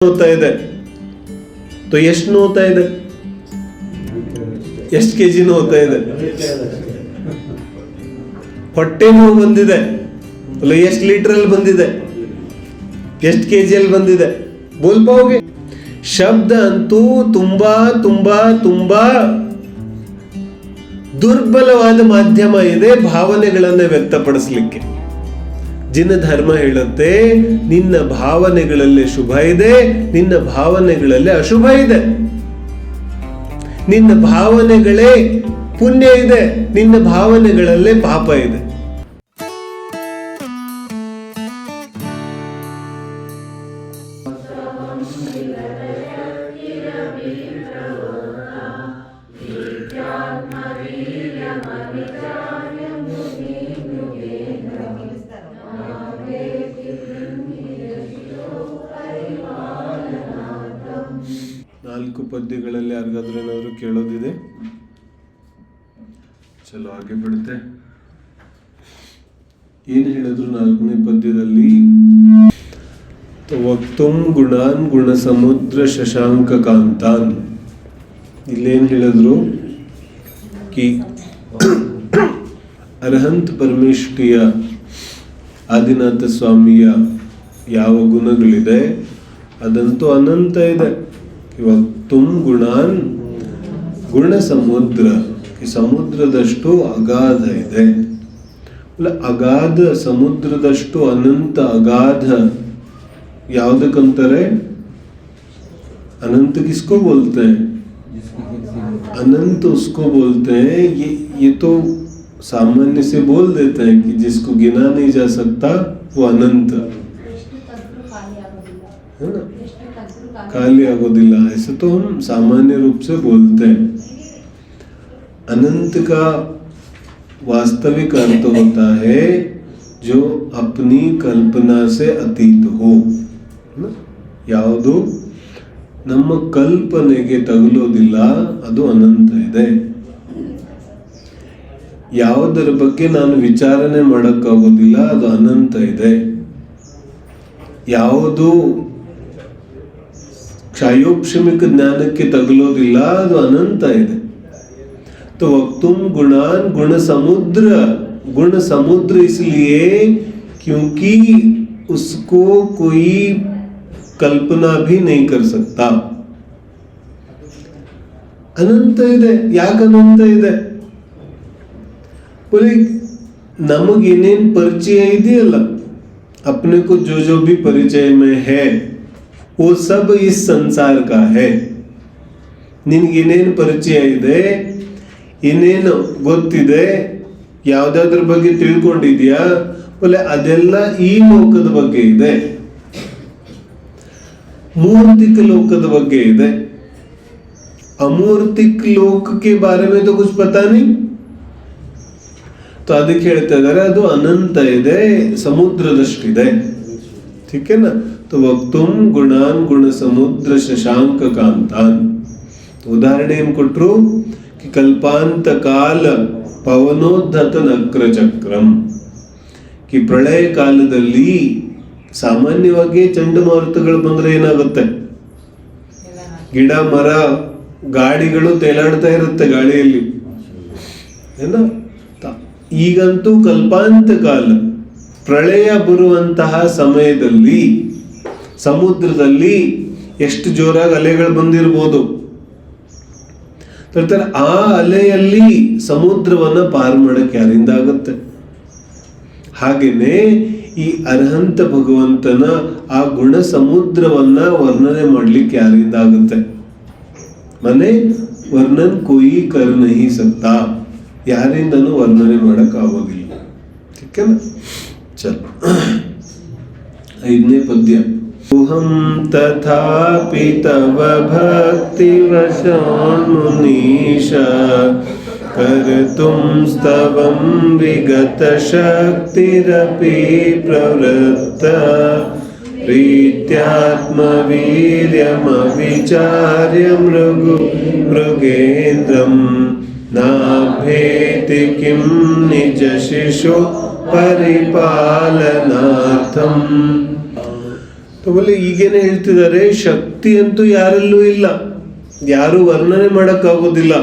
ನೋತಾ ಇದೆ. ಎಷ್ಟು ನೋತಾ ಇದೆ? ಎಷ್ಟು ಕೆಜಿ ನೋತಾ ಇದೆ? ಹೊಟ್ಟೆ ನೋವು ಬಂದಿದೆ ಅಲ್ಲ, ಎಷ್ಟು ಲೀಟರಲ್ಲಿ ಬಂದಿದೆ? ಎಷ್ಟು ಕೆಜಿಯಲ್ಲಿ ಬಂದಿದೆ? ಬೋಲ್ಪಾವ್ಗೆ ಶಬ್ದ ಅಂತೂ ತುಂಬಾ ತುಂಬಾ ತುಂಬಾ ದುರ್ಬಲವಾದ ಮಾಧ್ಯಮ ಇದೆ ಭಾವನೆಗಳನ್ನ ವ್ಯಕ್ತಪಡಿಸಲಿಕ್ಕೆ. ಜಿನ ಧರ್ಮ ಹೇಳುತ್ತೆ, ನಿನ್ನ ಭಾವನೆಗಳಲ್ಲಿ ಶುಭ ಇದೆ, ನಿನ್ನ ಭಾವನೆಗಳಲ್ಲಿ ಅಶುಭ ಇದೆ. ನಿನ್ನ ಭಾವನೆಗಳೇ ಪುಣ್ಯ ಇದೆ, ನಿನ್ನ ಭಾವನೆಗಳಲ್ಲೇ ಪಾಪ ಇದೆ. ನಾಲ್ಕು ಪದ್ಯಗಳಲ್ಲಿ ಯಾರಿಗಾದ್ರೂ ಏನಾದ್ರು ಕೇಳೋದಿದೆ? ಚಲೋ ಹಾಗೆ ಬಿಡುತ್ತೆ. ಏನ್ ಹೇಳಿದ್ರು ನಾಲ್ಕನೇ ಪದ್ಯದಲ್ಲಿ? ವಕ್ತುಂ ಗುಣಾನ್ ಗುಣ ಸಮುದ್ರ ಶಶಾಂಕ ಕಾಂತಾನ್. ಇಲ್ಲೇನ್ ಹೇಳಿದ್ರು? ಕಿ ಅರ್ಹಂತ್ ಪರಮೇಷ್ಠಿಯ ಆದಿನಾಥ ಸ್ವಾಮಿಯ ಯಾವ ಗುಣಗಳಿದೆ ಅದಂತೂ ಅನಂತ ಇದೆ. ವಕ್ತುಂ ಗುಣಾನ್ ಗುಣ ಸಮುದ್ರ, ಈ ಸಮುದ್ರದಷ್ಟು ಅಗಾಧ ಇದೆ. ಅಗಾಧ ಸಮುದ್ರದಷ್ಟು ಅನಂತ ಅಗಾಧ ಯಾವುದಕ್ಕಂತಾರೆ? अनंत किसको बोलते हैं? अनंत उसको बोलते हैं. ये तो सामान्य से बोल देते हैं कि जिसको गिना नहीं जा सकता वो अनंत है ना, खाली आगोदिल्ला, ऐसे तो हम सामान्य रूप से बोलते हैं. अनंत का वास्तविक अर्थ होता है जो अपनी कल्पना से अतीत हो. ಯಾವುದು ನಮ್ಮ ಕಲ್ಪನೆಗೆ ತಗುಲೋದಿಲ್ಲ ಅದು ಅನಂತ ಇದೆ. ಯಾವುದರ ಬಗ್ಗೆ ನಾನು ವಿಚಾರಣೆ ಮಾಡಕ್ಕಾಗೋದಿಲ್ಲ ಅದು ಅನಂತ ಇದೆ. ಯಾವುದು ಕ್ಷಯೋಕ್ಷಮಿಕ ಜ್ಞಾನಕ್ಕೆ ತಗುಲೋದಿಲ್ಲ ಅದು ಅನಂತ ಇದೆ. तो वक्तुम गुणान गुण समुद्र इसलिए क्योंकि उसको कोई कल्पना भी नहीं कर सकता. अनंत ಇದೆ. ಯಾಕೆ ಅನಂತ ಇದೆ? बोले ನಮಗೇನೇನ್ ಪರಿಚಯ ಇದೆಯಲ್ಲ, अपने को जो भी परिचय में है वो सब इस संसार का है. ನಿನಗೇನೇನು ಪರಿಚಯ ಇದೆ, ಇನ್ನೇನು ಗೊತ್ತಿದೆ, ಯಾವ್ದಾದ್ರ ಬಗ್ಗೆ ತಿಳ್ಕೊಂಡಿದ್ಯಾ, बोले ಅದೆಲ್ಲ ಈ ಲೋಕದ ಬಗ್ಗೆ ಇದೆ, मूर्तिक लोकದ ಬಗ್ಗೆ ಇದೆ. अमूर्तिक लोक के बारे में तो कुछ पता नहीं. तो ಅದಕ್ಕೆ ಹೇಳ್ತಾ ಇದ್ದಾರೆ ಅದು ಅನಂತ ಇದೆ, ಸಮುದ್ರದಷ್ಟಿದೆ. ठीक है ना. तो वक्तुम गुणान गुण समुद्र शशांक कांतान. ಉದಾಹರಣೆ ಏನು ಕೊಟ್ರು? कि कल्पांत काल पवनोद्धत नक्र चक्रम. कि ಪ್ರಳಯ ಕಾಲದಲ್ಲಿ ಸಾಮಾನ್ಯವಾಗಿ ಚಂಡಮಾರುತಗಳು ಬಂದ್ರೆ ಏನಾಗುತ್ತೆ? ಗಿಡ ಮರ ಗಾಡಿಗಳು ತೇಲಾಡ್ತಾ ಇರುತ್ತೆ ಗಾಳಿಯಲ್ಲಿ, ಏನ? ಈಗಂತೂ ಕಲ್ಪಾಂತ ಕಾಲ, ಪ್ರಳಯ ಬರುವಂತಹ ಸಮಯದಲ್ಲಿ ಸಮುದ್ರದಲ್ಲಿ ಎಷ್ಟು ಜೋರಾಗಿ ಅಲೆಗಳು ಬಂದಿರಬಹುದು. ಆ ಅಲೆಯಲ್ಲಿ ಸಮುದ್ರವನ್ನ ಪಾರು ಮಾಡಕ್ಕೆ ಯಾರಿಂದ ಆಗುತ್ತೆ? ಹಾಗೇನೆ ಈ ಅರ್ಹಂತ ಭಗವಂತನ ಆ ಗುಣ ಸಮುದ್ರವನ್ನ ವರ್ಣನೆ ಮಾಡ್ಲಿಕ್ಕೆ ಯಾರಿಂದ ಆಗುತ್ತೆ? ಮನೆ ವರ್ಣನ್ ಕೊಯಿ ಕರ್ ನಹಿ ಸಕ್ತಾ, ಯಾರಿಂದನೂ ವರ್ಣನೆ ಮಾಡಕ್ ಆಗೋದಿಲ್ಲ. ठीक है ना. चलो 5ನೇ ಪದ್ಯ. सोहम तथापि तव भक्ति वशोन्मुनीश कर्तुं स्तवं विगत शक्तिरपि प्रवृत्त प्रीत्यात्मवीर्यमविचार्य मृगेन्द्रं नाभेति किं निज शिशु परिपालनार्थं. ಆಮೇಲೆ ಈಗೇನೆ ಹೇಳ್ತಿದ್ದಾರೆ, ಶಕ್ತಿ ಅಂತೂ ಯಾರಲ್ಲೂ ಇಲ್ಲ, ಯಾರು ವರ್ಣನೆ ಮಾಡೋಕ್ಕಾಗೋದಿಲ್ಲ.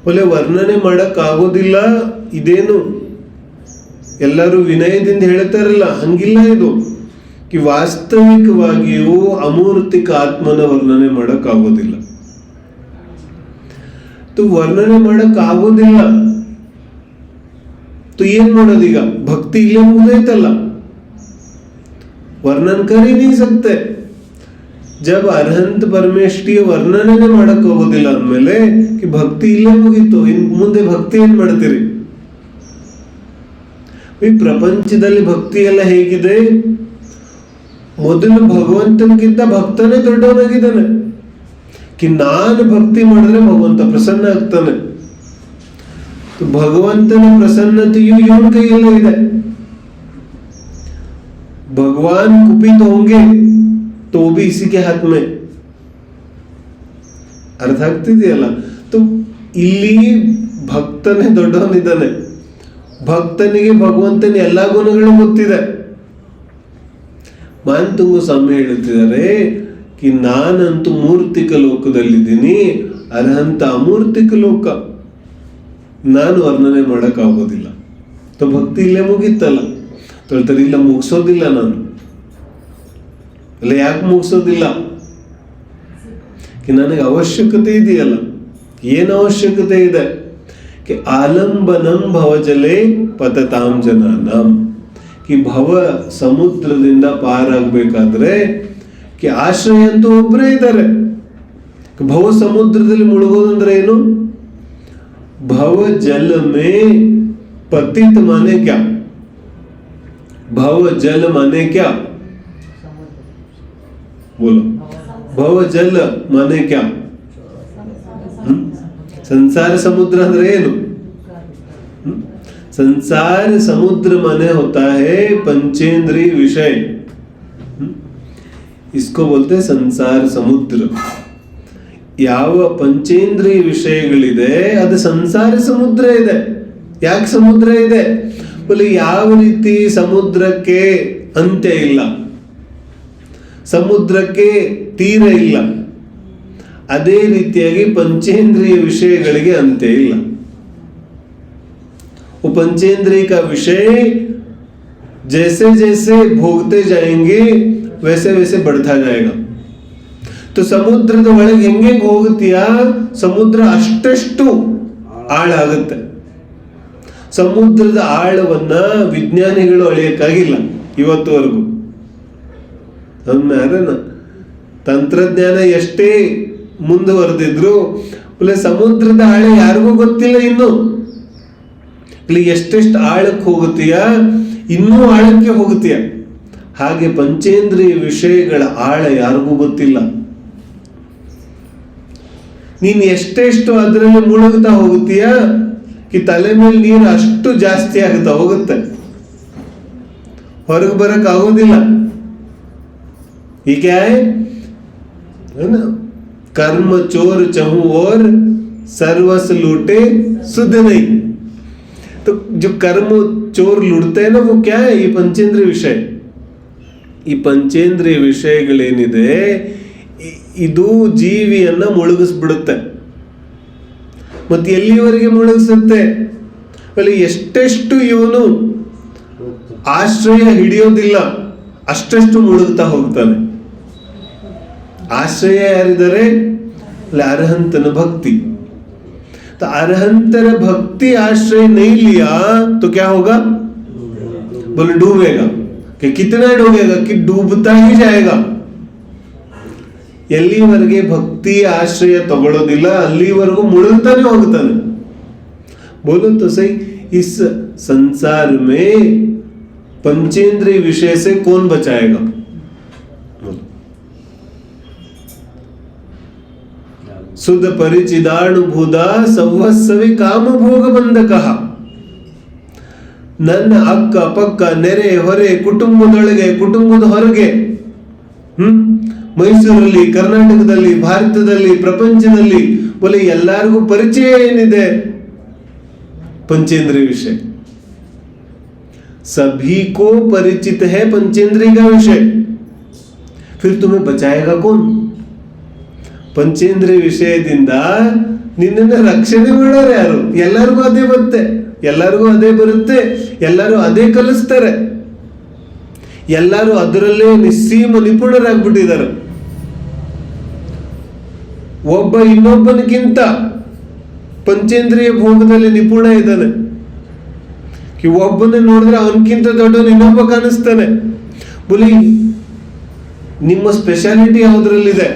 ಆಮೇಲೆ ವರ್ಣನೆ ಮಾಡೋಕ್ಕಾಗೋದಿಲ್ಲ ಇದೇನು ಎಲ್ಲರೂ ವಿನಯದಿಂದ ಹೇಳ್ತಾರಲ್ಲ, ಹಂಗಿಲ್ಲ ಇದು. ವಾಸ್ತವಿಕವಾಗಿಯೂ ಅಮೂರ್ತಿಕ ಆತ್ಮನ ವರ್ಣನೆ ಮಾಡೋಕ್ಕಾಗೋದಿಲ್ಲ. ವರ್ಣನೆ ಮಾಡೋಕ್ಕಾಗೋದಿಲ್ಲ ಏನ್ ಮಾಡೋದೀಗ? ಭಕ್ತಿ ಇಲ್ಲೇ ಮುಗ್ದೈತಲ್ಲ, वर्णन कर ही नहीं सकते. जब ಅರ್ಹಂತ ಪರಮೇಷ್ಠಿಯ ವರ್ಣನೆ ಮಾಡಕ್ ಹೋಗೋದಿಲ್ಲ ಅಂದ್ಮೇಲೆ ಭಕ್ತಿ ಇಲ್ಲೇ ಮುಗೀತು, ಇನ್ ಮುಂದೆ ಭಕ್ತಿ ಏನ್ ಮಾಡ್ತೀರಿ? ಈ ಪ್ರಪಂಚದಲ್ಲಿ ಭಕ್ತಿ ಎಲ್ಲ ಹೇಗಿದೆ? ಮೊದಲು ಭಗವಂತನಿಗಿಂತ ಭಕ್ತನೇ ದೊಡ್ಡವನಾಗಿದ್ದಾನೆ. ನಾನು ಭಕ್ತಿ ಮಾಡಿದ್ರೆ ಭಗವಂತ ಪ್ರಸನ್ನ ಆಗ್ತಾನೆ. ಭಗವಂತನ ಪ್ರಸನ್ನತೆಯು ಇವನ ಕೈಯಲ್ಲೇ ಇದೆ. भगवान कुपित होंगे तो भी इसी के हाथ में. ಅರ್ಥ ಆಗ್ತಿದೆಯಲ್ಲ? ಇಲ್ಲಿ ಭಕ್ತನೇ ದೊಡ್ಡವನಿದ್ದಾನೆ. ಭಕ್ತನಿಗೆ ಭಗವಂತನ ಎಲ್ಲಾ ಗುಣಗಳು ಗೊತ್ತಿದೆ. ಮಾನ್ತುಂಗು ಸ್ವಾಮಿ ಹೇಳುತ್ತಿದ್ದಾರೆ ಕಿ ನಾನಂತೂ ಮೂರ್ತಿಕ ಲೋಕದಲ್ಲಿದ್ದೀನಿ, ಅರ್ಹಂತ ಅಮೂರ್ತಿಕ ಲೋಕ, ನಾನು ವರ್ಣನೆ ಮಾಡಕ್ ಆಗೋದಿಲ್ಲ. ಭಕ್ತಿ ಇಲ್ಲೇ ಮುಗಿತ್ತಲ್ಲ. ಹೇಳ್ತಾರೆ ಇಲ್ಲ ಮುಗಿಸೋದಿಲ್ಲ ನಾನು. ಅಲ್ಲ ಯಾಕೆ ಮುಗಿಸೋದಿಲ್ಲ? ನನಗೆ ಅವಶ್ಯಕತೆ ಇದೆಯಲ್ಲ. ಏನು ಅವಶ್ಯಕತೆ ಇದೆ? ಆಲಂಬನಂ ಭವಜಲೆ ಪತತಾಂ ಜನಾನಾಂ. ಭವ ಸಮುದ್ರದಿಂದ ಪಾರಾಗಬೇಕಾದ್ರೆ ಆಶ್ರಯ ಅಂತೂ ಒಬ್ಬರೇ ಇದ್ದಾರೆ. ಭವ ಸಮುದ್ರದಲ್ಲಿ ಮುಳುಗೋದಂದ್ರೆ ಏನು? ಭವ ಜಲ ಮೇ ಪತಿತ್ ಮಾನೆ ಕ್ಯಾ? भव जल माने क्या? बोलो, भव जल माने क्या? संसार समुद्र ಅಂದ್ರೆ ಏನು? संसार समुद्र माने होता है पंचेंद्रिय विषय. इसको बोलते हैं संसार समुद्र. ಯಾವ ಪಂಚೇಂದ್ರಿಯ ವಿಷಯಗಳಿದೆ ಅದು ಸಂಸಾರ ಸಮುದ್ರ ಇದೆ. ಯಾಕೆ ಸಮುದ್ರ ಇದೆ? ಯಾವ ರೀತಿ ಸಮುದ್ರಕ್ಕೆ ಅಂತ್ಯ ಇಲ್ಲ, ಸಮುದ್ರಕ್ಕೆ ತೀರ ಇಲ್ಲ, ಅದೇ ರೀತಿಯಾಗಿ ಪಂಚೇಂದ್ರಿಯ ವಿಷಯಗಳಿಗೆ ಅಂತ್ಯ ಇಲ್ಲ. पंचेंद्रिय का विषय जैसे जैसे भोगते जाएंगे वैसे वैसे बढ़ता जाएगा. तो ಸಮುದ್ರದ ಒಳಗೆ ಹೆಂಗೆ ಹೋಗುತ್ತೀಯಾ, ಸಮುದ್ರ ಅಷ್ಟಷ್ಟು ಆಳ ಆಗುತ್ತೆ. ಸಮುದ್ರದ ಆಳವನ್ನ ವಿಜ್ಞಾನಿಗಳು ಅಳೆಯಕ್ಕಾಗಿಲ್ಲ ಇವತ್ತುವರೆಗೂ. ತಂತ್ರಜ್ಞಾನ ಎಷ್ಟೇ ಮುಂದುವರೆದಿದ್ರು ಸಮುದ್ರದ ಆಳ ಯಾರಿಗೂ ಗೊತ್ತಿಲ್ಲ. ಇನ್ನು ಇಲ್ಲಿ ಎಷ್ಟೆಷ್ಟು ಆಳಕ್ಕೆ ಹೋಗುತ್ತೀಯ, ಇನ್ನೂ ಆಳಕ್ಕೆ ಹೋಗುತ್ತೀಯ. ಹಾಗೆ ಪಂಚೇಂದ್ರಿಯ ವಿಷಯಗಳ ಆಳ ಯಾರಿಗೂ ಗೊತ್ತಿಲ್ಲ. ನೀನು ಎಷ್ಟೆಷ್ಟು ಅದರಲ್ಲಿ ಮುಳುಗ್ತಾ ಹೋಗುತ್ತೀಯ ತಲೆ ಮೇಲೆ ನೀರು ಅಷ್ಟು ಜಾಸ್ತಿ ಆಗುತ್ತಾ ಹೋಗುತ್ತೆ, ಹೊರಗೆ ಬರಕ್ ಆಗೋದಿಲ್ಲ. ಈಗ कर्म चोर चहु और सर्वस लूटे सुध नहीं. तो जो कर्म चोर लूटते हैं ना वो क्या है? ये पंचेंद्रिय विषय. ಈ ಪಂಚೇಂದ್ರಿಯ ವಿಷಯಗಳೇನಿದೆ ಇದು ಜೀವಿಯನ್ನ ಮುಳುಗಿಸ್ಬಿಡುತ್ತೆ. ಮತ್ತೆ ಎಲ್ಲಿವರೆಗೆ ಮುಳುಗಿಸುತ್ತೆ? ಅಲ್ಲಿ ಎಷ್ಟೆಷ್ಟು ಇವನು ಆಶ್ರಯ ಹಿಡಿಯೋದಿಲ್ಲ ಅಷ್ಟೆಷ್ಟು ಮುಳುಗ್ತಾ ಹೋಗ್ತಾನೆ. आश्रय यारिदारे अरहंतन भक्ति. तो अरहंतर भक्ति आश्रय नहीं लिया तो क्या होगा? बोले डूबेगा. कि कितना डूबेगा? कि डूबता ही जाएगा. ಎಲ್ಲಿವರೆಗೆ ಭಕ್ತಿ ಆಶ್ರಯ ತಗೊಳ್ಳೋದಿಲ್ಲ ಅಲ್ಲಿವರೆಗೂ ಮುಳುಗ್ತಾನೆ ಹೋಗ್ತಾನೆ. बोलो तो सही, इस संसार में पंचेंद्रिय विषय से कौन बचाएगा? सुध परिचिदानुभूदा ಸಂವತ್ಸವಿ ಕಾಮ ಭೋಗ ಬಂಧಕ. ನನ್ನ ಅಕ್ಕ ಪಕ್ಕ ನೆರೆ ಹೊರೆ ಕುಟುಂಬದೊಳಗೆ ಕುಟುಂಬದ ಹೊರಗೆ, ಮೈಸೂರಲ್ಲಿ, ಕರ್ನಾಟಕದಲ್ಲಿ, ಭಾರತದಲ್ಲಿ, ಪ್ರಪಂಚದಲ್ಲಿ बोले ಎಲ್ಲರಿಗೂ ಪರಿಚಯ ಏನಿದೆ? पंचेंद्रिय विषय. सभी को परिचित है पंचेंद्रिय का विषय. फिर तुम्हें बचाएगा कौन? ಪಂಚೇಂದ್ರಿಯ ವಿಷಯದಿಂದ ನಿನ್ನನ್ನು ರಕ್ಷಣೆ ಮಾಡೋರು ಯಾರು? ಎಲ್ಲರಿಗೂ ಅದೇ ಬರುತ್ತೆ, ಎಲ್ಲರಿಗೂ ಅದೇ ಬರುತ್ತೆ, ಎಲ್ಲರೂ ಅದೇ ಕಲಿಸ್ತಾರೆ, ಎಲ್ಲರೂ ಅದರಲ್ಲೇ ನಿಪುಣರಾಗ್ಬಿಟ್ಟಿದ್ದಾರೆ. ಒಬ್ಬ ಇನ್ನೊಬ್ಬನಿಗಿಂತ ಪಂಚೇಂದ್ರಿಯ ಭೋಗದಲ್ಲಿ ನಿಪುಣ ಇದ್ದಾನೆ. ಒಬ್ಬನೇ ನೋಡಿದ್ರೆ ಅವನಕ್ಕಿಂತ ದೊಡ್ಡವನು ಇನ್ನೊಬ್ಬ ಕಾಣಿಸ್ತಾನೆ. ಬುಲಿ ನಿಮ್ಮ ಸ್ಪೆಷಾಲಿಟಿ ಯಾವುದ್ರಲ್ಲಿದೆ?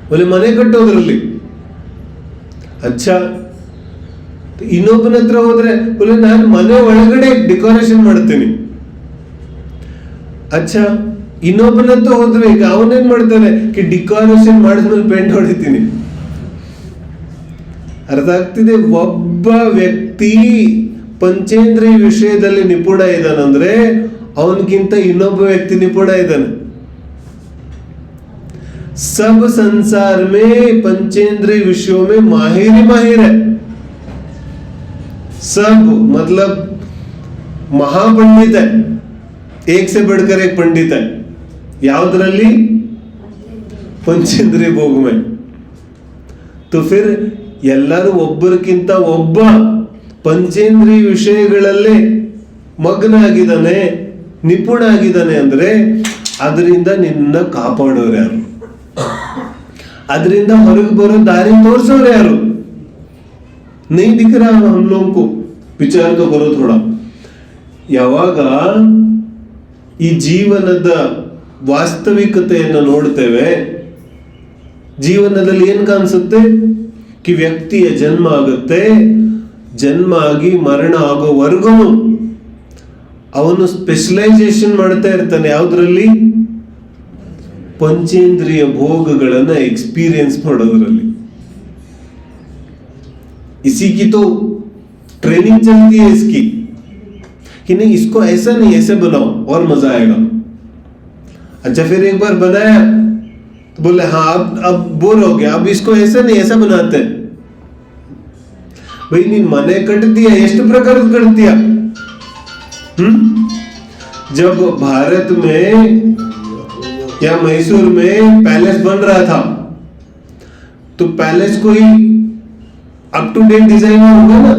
ಬುಲಿ ಮನೆ ಕಟ್ಟೋದ್ರಲ್ಲಿ. ಅಚ್ಚಾ, ಇನ್ನೊಬ್ಬನ ಹತ್ರ ಹೋದ್ರೆ ಬುಲಿ ನಾನು ಮನೆ ಒಳಗಡೆ ಡೆಕೋರೇಷನ್ ಮಾಡ್ತೀನಿ. ಅಚ್ಚಾ, ಇನ್ನೊಬ್ಬನ ಹತ್ರ ಹೋದ್ರೆ ಈಗ ಅವನೇನ್ ಮಾಡ್ತಾನೆ, ಡೆಕೋರೇಷನ್ ಮಾಡಿದ್ಮೇಲೆ ಪೇಂಟ್ ಹೊಡಿತೀನಿ. ಅರ್ಥ ಆಗ್ತಿದೆ? ಒಬ್ಬ ವ್ಯಕ್ತಿ ಪಂಚೇಂದ್ರಿಯ ವಿಷಯದಲ್ಲಿ ನಿಪುಣ ಇದ್ದಾನಂದ್ರೆ ಅವನಿಗಿಂತ ಇನ್ನೊಬ್ಬ ವ್ಯಕ್ತಿ ನಿಪುಣ ಇದ್ದಾನೆ. सब संसार में पंचेंद्रिय विषयों में माहिर ही माहिर है. सब मतलब महापंडित है, एक से बढ़कर एक पंडित है. ಯಾವುದರಲ್ಲಿ? ಪಂಚೇಂದ್ರಿಯ ಭೋಗ में. तो फिर ಎಲ್ಲರೂ ಒಬ್ಬರಿಗಿಂತ ಒಬ್ಬ ಪಂಚೇಂದ್ರಿಯ ವಿಷಯಗಳಲ್ಲೇ ಮಗ್ನ ಆಗಿದ್ದಾನೆ, ನಿಪುಣ ಆಗಿದ್ದಾನೆ ಅಂದ್ರೆ ಅದರಿಂದ ನಿನ್ನ ಕಾಪಾಡೋರು ಯಾರು? ಅದರಿಂದ ಹೊರಗೆ ಬರೋ ದಾರಿ ತೋರಿಸೋರು ಯಾರು? नहीं दिख रहा हम लोगों को. ವಿಚಾರ तो करो थोड़ा. ಯಾವಾಗ ಈ ಜೀವನದ ವಾಸ್ತವಿಕತೆಯನ್ನು ನೋಡ್ತೇವೆ, ಜೀವನದಲ್ಲಿ ಏನ್ ಕಾಣಿಸುತ್ತೆ? ಕಿ ವ್ಯಕ್ತಿಯ ಜನ್ಮ ಆಗುತ್ತೆ, ಜನ್ಮ ಆಗಿ ಮರಣ ಆಗೋವರೆಗೂ ಅವನು ಸ್ಪೆಷಲೈಸೇಷನ್ ಮಾಡ್ತಾ ಇರ್ತಾನೆ. ಯಾವುದ್ರಲ್ಲಿ? पंचेंद्रिय भोगಗಳನ್ನು एक्सपीरियंस ಮಾಡೋದ್ರಲ್ಲಿ. इसी की तो ट्रेनिंग चलती है इसकी कि नहीं इसको ऐसा नहीं ऐसे बनाओ और मजा आएगा. अच्छा, फिर एक बार बनाया तो बोले हाँ अब बोर हो गया, अब इसको ऐसा नहीं ऐसा बनाते हैं. भाई ನೀನ್ ಮನೆ ಕಟ್ತೀಯ, ಎಷ್ಟು ಪ್ರಕಾರ ಕಟ್ತೀಯ? जब भारत में या मैसूर में पैलेस बन रहा था तो पैलेस कोई अप टू डेट डिजाइन होगा ना,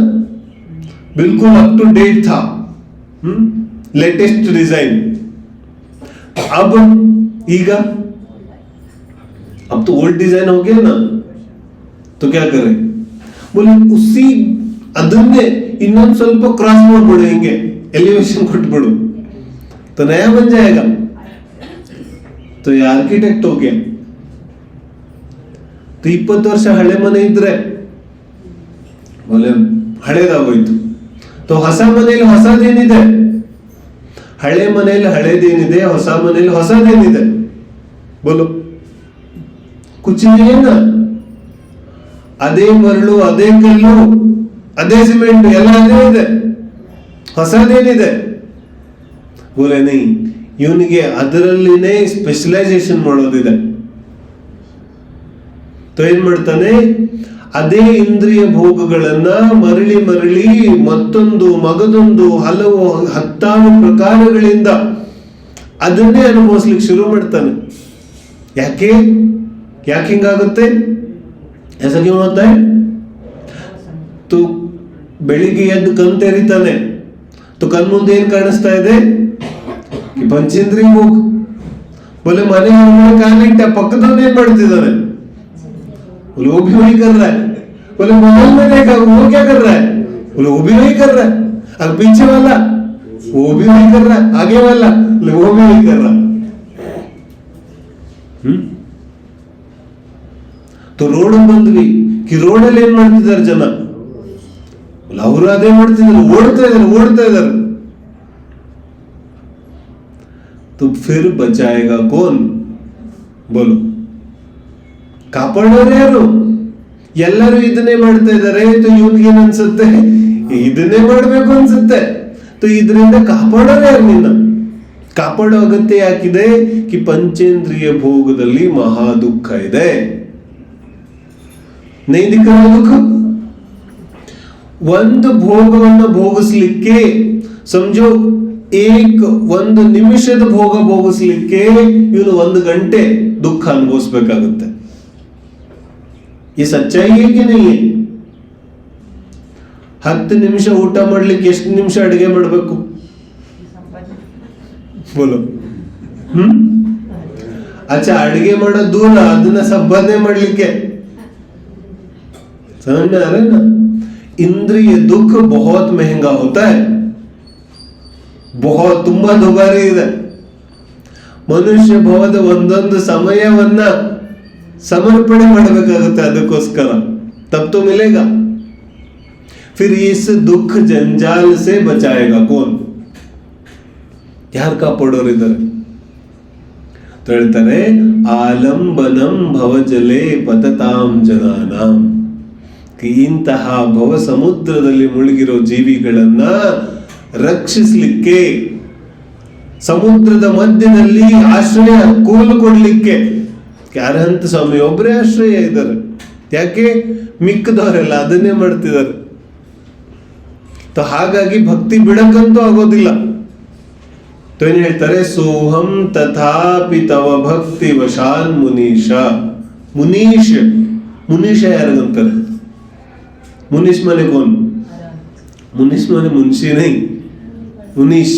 बिल्कुल अप टू डेट था, लेटेस्ट डिजाइन. अब ईगा अब तो ओल्ड डिजाइन हो गया ना, तो क्या करें? बोले उसी ಅದನ್ನೇ ಇನ್ನೊಂದು ಸ್ವಲ್ಪ ಕ್ರಾಸ್ ಮಾಡ್ಬಿಡು, ಹಿಂಗೆ एलिवेशन ಕೊಟ್ಬಿಡು तो नया बन जाएगा. तो ये आर्किटेक्ट हो गया. तो 20 ವರ್ಷ ಹಳೆ ಮನೆ ಇದ್ರೆ ಒಳ್ಳೆ ಹಳೇದಾಗೋಯ್ತು. तो ಹೊಸ ಮನೆಯಲ್ಲಿ ಹೊಸದೇನಿದೆ? ಹಳೆ ಮನೆಯಲ್ಲಿ ಹಳೇದೇನಿದೆ, ಹೊಸ ಮನೆಯಲ್ಲಿ ಹೊಸದೇನಿದೆ? ಬೋಲು ಕುಚ್ नहीं ना. ಅದೇ ಮರಳು, ಅದೇ ಕಲ್ಲು, ಅದೇ ಸಿಮೆಂಟ್, ಎಲ್ಲ ಅದೇ ಇದೆ. ಹೊಸದೇನಿದೆ? ಬೋಲೆ ನೈ, ಇವನಿಗೆ ಅದರಲ್ಲಿನೇ ಸ್ಪೆಷಲೈಸೇಷನ್ ಮಾಡೋದಿದೆ. ಏನ್ ಮಾಡ್ತಾನೆ? ಅದೇ ಇಂದ್ರಿಯ ಭೋಗಗಳನ್ನ ಮರಳಿ ಮರಳಿ ಮತ್ತೊಂದು ಮಗದೊಂದು ಹಲವು ಹತ್ತಾರು ಪ್ರಕಾರಗಳಿಂದ ಅದನ್ನೇ ಅನುಭವಿಸ್ಲಿಕ್ಕೆ ಶುರು ಮಾಡ್ತಾನೆ. ಯಾಕೆ ಹಿಂಗಾಗುತ್ತೆ? ऐसा क्यों होता है? तो ಬೆಳಿಗ್ಗೆ ಎದ್ದು ಕಣ್ ತೆರಿತಾನೆ, तो ಕಣ್ ಮುಂದೆ ಏನ್ ಕಾಣಿಸ್ತಾ ಇದೆ? पंचेंद्रिय भोग. बोले मने ಹೊರಗಡೆ ಕಾಲಿಟ್ಟ ಪಕ್ಕದವನು ಏನ್ ಮಾಡ್ತಿದ್ದಾನೆ? बोले वो भी वही कर रहा है. बोले मोबाइल में देखा वो क्या कर रहा है? बोले वो भी वही कर रहा है. अब पीछे वाला वो भी वही कर रहा है, आगे वाला बोले वो भी वही कर रहा है. तो ರೋಡ್ ಬಂದ್ವಿ, ಕಿ ರೋಡಲ್ಲಿ ಏನ್ ಮಾಡ್ತಿದ್ದಾರೆ ಜನ? ಅವರು ಅದೇ ಮಾಡ್ತಿದ್ದಾರೆ, ಓಡ್ತಾ ಇದ್ದಾರೆ. तो फिर बचाएगा कौन? बोलो, ಕಾಪಾಡೋರು ಯಾರು? ಎಲ್ಲರೂ ಇದನ್ನೇ ಮಾಡ್ತಾ ಇದ್ದಾರೆ. तो ಇವನಿಗೆ ಏನ್ ಅನ್ಸುತ್ತೆ? ಇದನ್ನೇ ಮಾಡ್ಬೇಕು ಅನ್ಸುತ್ತೆ. तो ಇದರಿಂದ ಕಾಪಾಡೋರು ಯಾರು? ನಿನ್ನ ಕಾಪಾಡೋ ಅಗತ್ಯ ಯಾಕಿದೆ? ಕಿ ಪಂಚೇಂದ್ರಿಯ ಭೋಗದಲ್ಲಿ ಮಹಾ ದುಃಖ ಇದೆ. ನೈದಿಕ ದುಃಖ. ಒಂದು ಭೋಗವನ್ನು ಭೋಗಿಸ್ಲಿಕ್ಕೆ समझो ಒಂದು ನಿಮಿಷದ ಭೋಗ ಭೋಗಿಸ್ಲಿಕ್ಕೆ ಇವನು 1 ಗಂಟೆ ದುಃಖ ಅನುಭವಿಸ್ಬೇಕಾಗುತ್ತೆ. ಈ ಸಚ್ಚಾಯಿ ಹೇಗೆ ನೀ 10 ನಿಮಿಷ ಊಟ ಮಾಡ್ಲಿಕ್ಕೆ ಎಷ್ಟು ನಿಮಿಷ ಅಡಿಗೆ ಮಾಡ್ಬೇಕು ಬೋಲೋ? अच्छा अड़गे माडो दूर ಅದನ್ನ ಸಂಪಾದನೆ ಮಾಡ್ಲಿಕ್ಕೆ समझ में आ रहा है ना? इंद्रिय दुख बहुत महंगा होता है, बहुत ತುಂಬಾ ದುಬಾರಿ ಇದೆ. ಮನುಷ್ಯ ಭವದ ಒಂದೊಂದು ಸಮಯವನ್ನ ಸಮರ್ಪಣೆ ಮಾಡಬೇಕಾಗುತ್ತೆ ಅದಕ್ಕೋಸ್ಕರ. तब तो मिलेगा. फिर इस दुख जंजाल से बचाएगा कौन? ಯಾರು ಕಾಪಾಡೋರಿದ್ದಾರೆ? तो ಹೇಳ್ತಾರೆ ಆಲಂಬನಂ ಭವಜಲೆ ಪತತಾಂ ಜನಾನಾಂ. ಇಂತಹ ಭವ ಸಮುದ್ರದಲ್ಲಿ ಮುಳುಗಿರೋ ಜೀವಿಗಳನ್ನ ರಕ್ಷಿಸಲಿಕ್ಕೆ, ಸಮುದ್ರದ ಮಧ್ಯದಲ್ಲಿ ಆಶ್ರಯ ಕೋಲು ಕೊಡ್ಲಿಕ್ಕೆ ಯಾರಂತ ಸ್ವಾಮಿ ಒಬ್ಬರೇ ಆಶ್ರಯ ಇದ್ದಾರೆ. ಯಾಕೆ? ಮಿಕ್ಕದವರೆಲ್ಲ ಅದನ್ನೇ ಮಾಡ್ತಿದ್ದಾರೆ. ಹಾಗಾಗಿ ಭಕ್ತಿ ಬಿಡಕ್ಕಂತೂ ಆಗೋದಿಲ್ಲ. ಏನ್ ಹೇಳ್ತಾರೆ? ಸೋಹಂ ತಥಾಪಿ ತವ ಭಕ್ತಿ ವಶಾನ್ ಮುನೀಶ. ಮುನೀಶ ಯಾರಿಗಂತಾರೆ? मुनीश माने कौन? मुनीश माने मुंशी नहीं, मुनीश.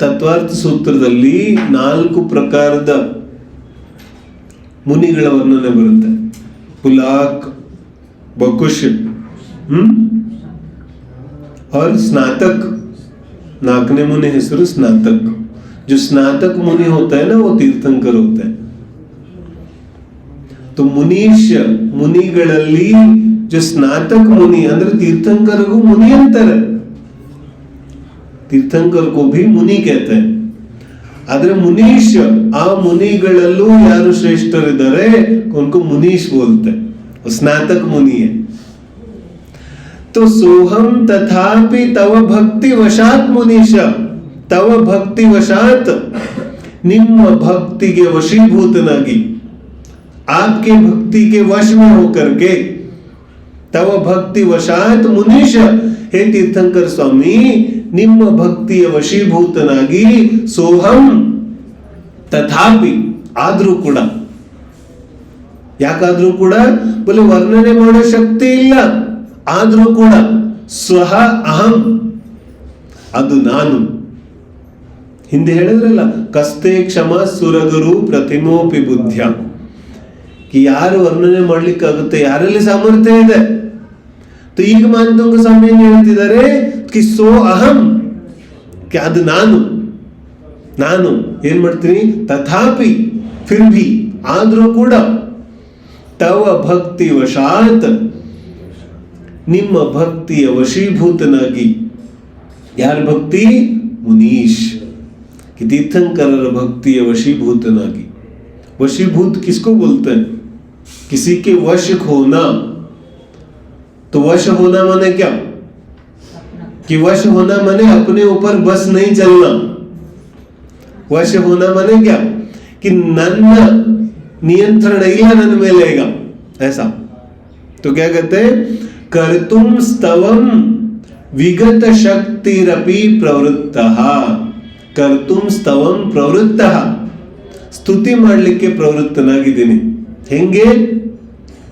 ತತ್ವಾರ್ಥ ಸೂತ್ರದಲ್ಲಿ 4 ಪ್ರಕಾರದ ಮುನಿಗಳ ವರ್ಣನೆ ಬರುತ್ತೆ. ಪುಲಾಕ್, ಬಕುಶ್, और स्नातक. 4ನೇ मुनि ಹೆಸರು स्नातक. जो स्नातक मुनि होता है ना वो तीर्थंकर होता है. तो मुनीश मुनिಗಳಲ್ಲಿ जो स्नातक मुनि ಅಂದ್ರೆ तीर्थंकरಗೂ मुनि ಅಂತಾರೆ. तीर्थंकर को भी मुनि कहते हैं. ಆದ್ರೆ ಮುನೀಶ್, ಆ ಮುನಿಗಳಲ್ಲೂ ಯಾರು ಶ್ರೇಷ್ಠರಿದ್ದಾರೆ उनको मुनीश बोलते हैं. वो स्नातक मुनि है. तो सोहम तथापि तव भक्ति वशात मुनीश. तव भक्ति वशात, ನಿಮ್ಮ ಭಕ್ತಿಗೆ ವಶೀಭೂತನಾಗಿ, आपके भक्ति के वश में होकर के, तव भक्ति वशात मुनीश. हे तीर्थंकर स्वामी, ನಿಮ್ಮ ಭಕ್ತಿಯ ವಶೀಭೂತನಾಗಿ ಸೋಹಂ ತಥಾಪಿ, ಆದ್ರೂ ಕೂಡ. ಯಾಕಾದ್ರೂ ಕೂಡ? ಬಲೆ ವರ್ಣನೆ ಮಾಡೋ ಶಕ್ತಿ ಇಲ್ಲ, ಆದ್ರೂ ಕೂಡ ಸ್ವಹ ಅಹಂ, ಅದು ನಾನು. ಹಿಂದೆ ಹೇಳಿದ್ರಲ್ಲ, ಕಸ್ತೆ ಕ್ಷಮ ಸುರಗುರು ಪ್ರತಿಮೋಪಿ ಬುದ್ಧ್ಯ. ಯಾರು ವರ್ಣನೆ ಮಾಡ್ಲಿಕ್ಕಾಗುತ್ತೆ? ಯಾರಲ್ಲಿ ಸಾಮರ್ಥ್ಯ ಇದೆ? ಈಗ ಮಾನತಂಗ ಸ್ವಾಮಿ ಹೇಳ್ತಿದ್ದಾರೆ ಕಿ ಸೋ ಅಹಂ, ಅದು ನಾನು ಏನ್ ಮಾಡ್ತೀನಿ? ತಥಾಪಿ, ಫಿರ್ ಭಿ, ಆದ್ರೂ ಕೂಡ ತವ ಭಕ್ತಿ ವಶಾತ್, ನಿಮ್ಮ ಭಕ್ತಿಯ ವಶೀಭೂತನಾಗಿ. ಯಾರ ಭಕ್ತಿ? ಮುನೀಶ್. तीर्थंकरर भक्तिಯ वशीभूतनागी. वशीभूत किसको बोलते हैं? किसी के वश होना. तो वश होना माने क्या? कि वश होना माने अपने ऊपर बस नहीं चलना. वश होना माने क्या? कि ನನ್ನ नियंत्रण ಇಲ್ಲ ನನ್ನ ಮೇಲೆ ಈಗ, ऐसा. तो क्या कहते हैं? कर्तुम स्तवम विगत शक्तिरपि प्रवृत्तः. कर्तुम ಸ್ತವಂ ಪ್ರವೃತ್ತಃ, ಸ್ತುತಿ ಮಾಡಲಿಕ್ಕೆ ಪ್ರವೃತ್ತನಾಗಿದ್ದೀನಿ. ಹೆಂಗೆ?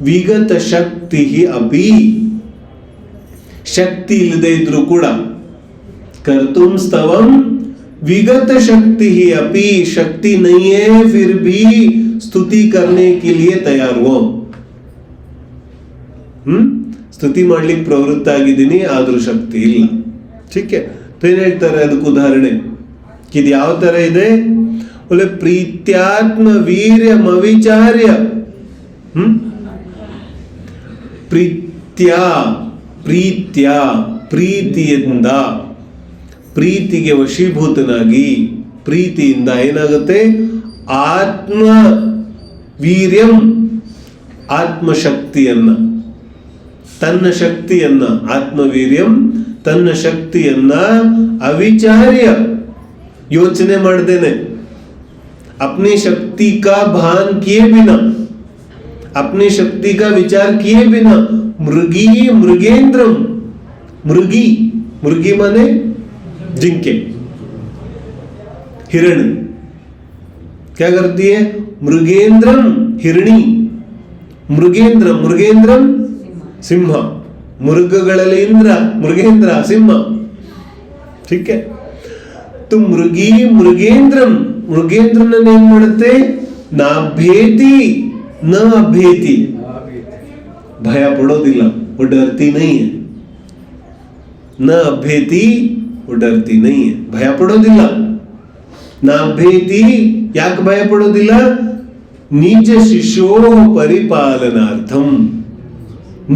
ವಿಗತ ಶಕ್ತಿ ಅಪಿ, ಶಕ್ತಿ ಇಲ್ಲದೆ ಇದ್ರೂ ಕೂಡ. कर्तुम ಸ್ತವಂ विगत शक्ति ही अपी, शक्ति नहीं है फिर भी स्तुति करने के लिए तैयार हो. ಸ್ತುತಿ ಮಾಡ್ಲಿಕ್ಕೆ ಪ್ರವೃತ್ತ ಆಗಿದ್ದೀನಿ, ಆದ್ರೂ ಶಕ್ತಿ ಇಲ್ಲ. ठीक है. तो ಏನ್ ಹೇಳ್ತಾರೆ ಅದಕ್ಕೆ ಉದಾಹರಣೆ? ಇದು ಯಾವ ತರ ಇದೆ? ಒಳ್ಳೆ ಪ್ರೀತ್ಯಾತ್ಮ ವೀರ್ಯಮವಿಚಾರ್ಯ. ಪ್ರೀತಿಯಿಂದ, ಪ್ರೀತಿಗೆ ವಶೀಭೂತನಾಗಿ, ಪ್ರೀತಿಯಿಂದ ಏನಾಗುತ್ತೆ? ಆತ್ಮ ವೀರ್ಯಂ, ಆತ್ಮಶಕ್ತಿಯನ್ನ, ತನ್ನ ಶಕ್ತಿಯನ್ನ, ಆತ್ಮವೀರ್ಯಂ, ತನ್ನ ಶಕ್ತಿಯನ್ನ ಅವಿಚಾರ್ಯ, ಯೋಚನೆ ಮಾಡ್ದೇನೆ, अपनी शक्ति का भान किए बिना, अपनी शक्ति का विचार किए बिना, मृगी मृगेंद्रम. मृगी, मृगी माने जिंके, हिरण क्या करती है? मृगेंद्रम हिरणी, मृगेंद्रम सिंह, मृगಗಳಲ್ಲಿ ಇಂದ್ರ, ಮೃಗೇಂದ್ರ ಸಿಂಹ. ठीक है, तो ಮೃಗೇಂದ್ರನ ಏನ್ ಮಾಡುತ್ತೆ? ನಾಭೇತಿ ನ ಅಭೇತಿ, ಭಯ ಪಡೋದಿಲ್ಲ, वो डरती नहीं है. ನ ಅಭೇತಿ वो डरती नहीं है, ಭಯ ಪಡೋದಿಲ್ಲ. ನಾಭೇತಿ, ಯಾಕೆ ಭಯ ಪಡೋದಿಲ್ಲ? ನಿಜ ಶಿಶೋ ಪರಿಪಾಲನಾರ್ಥಂ,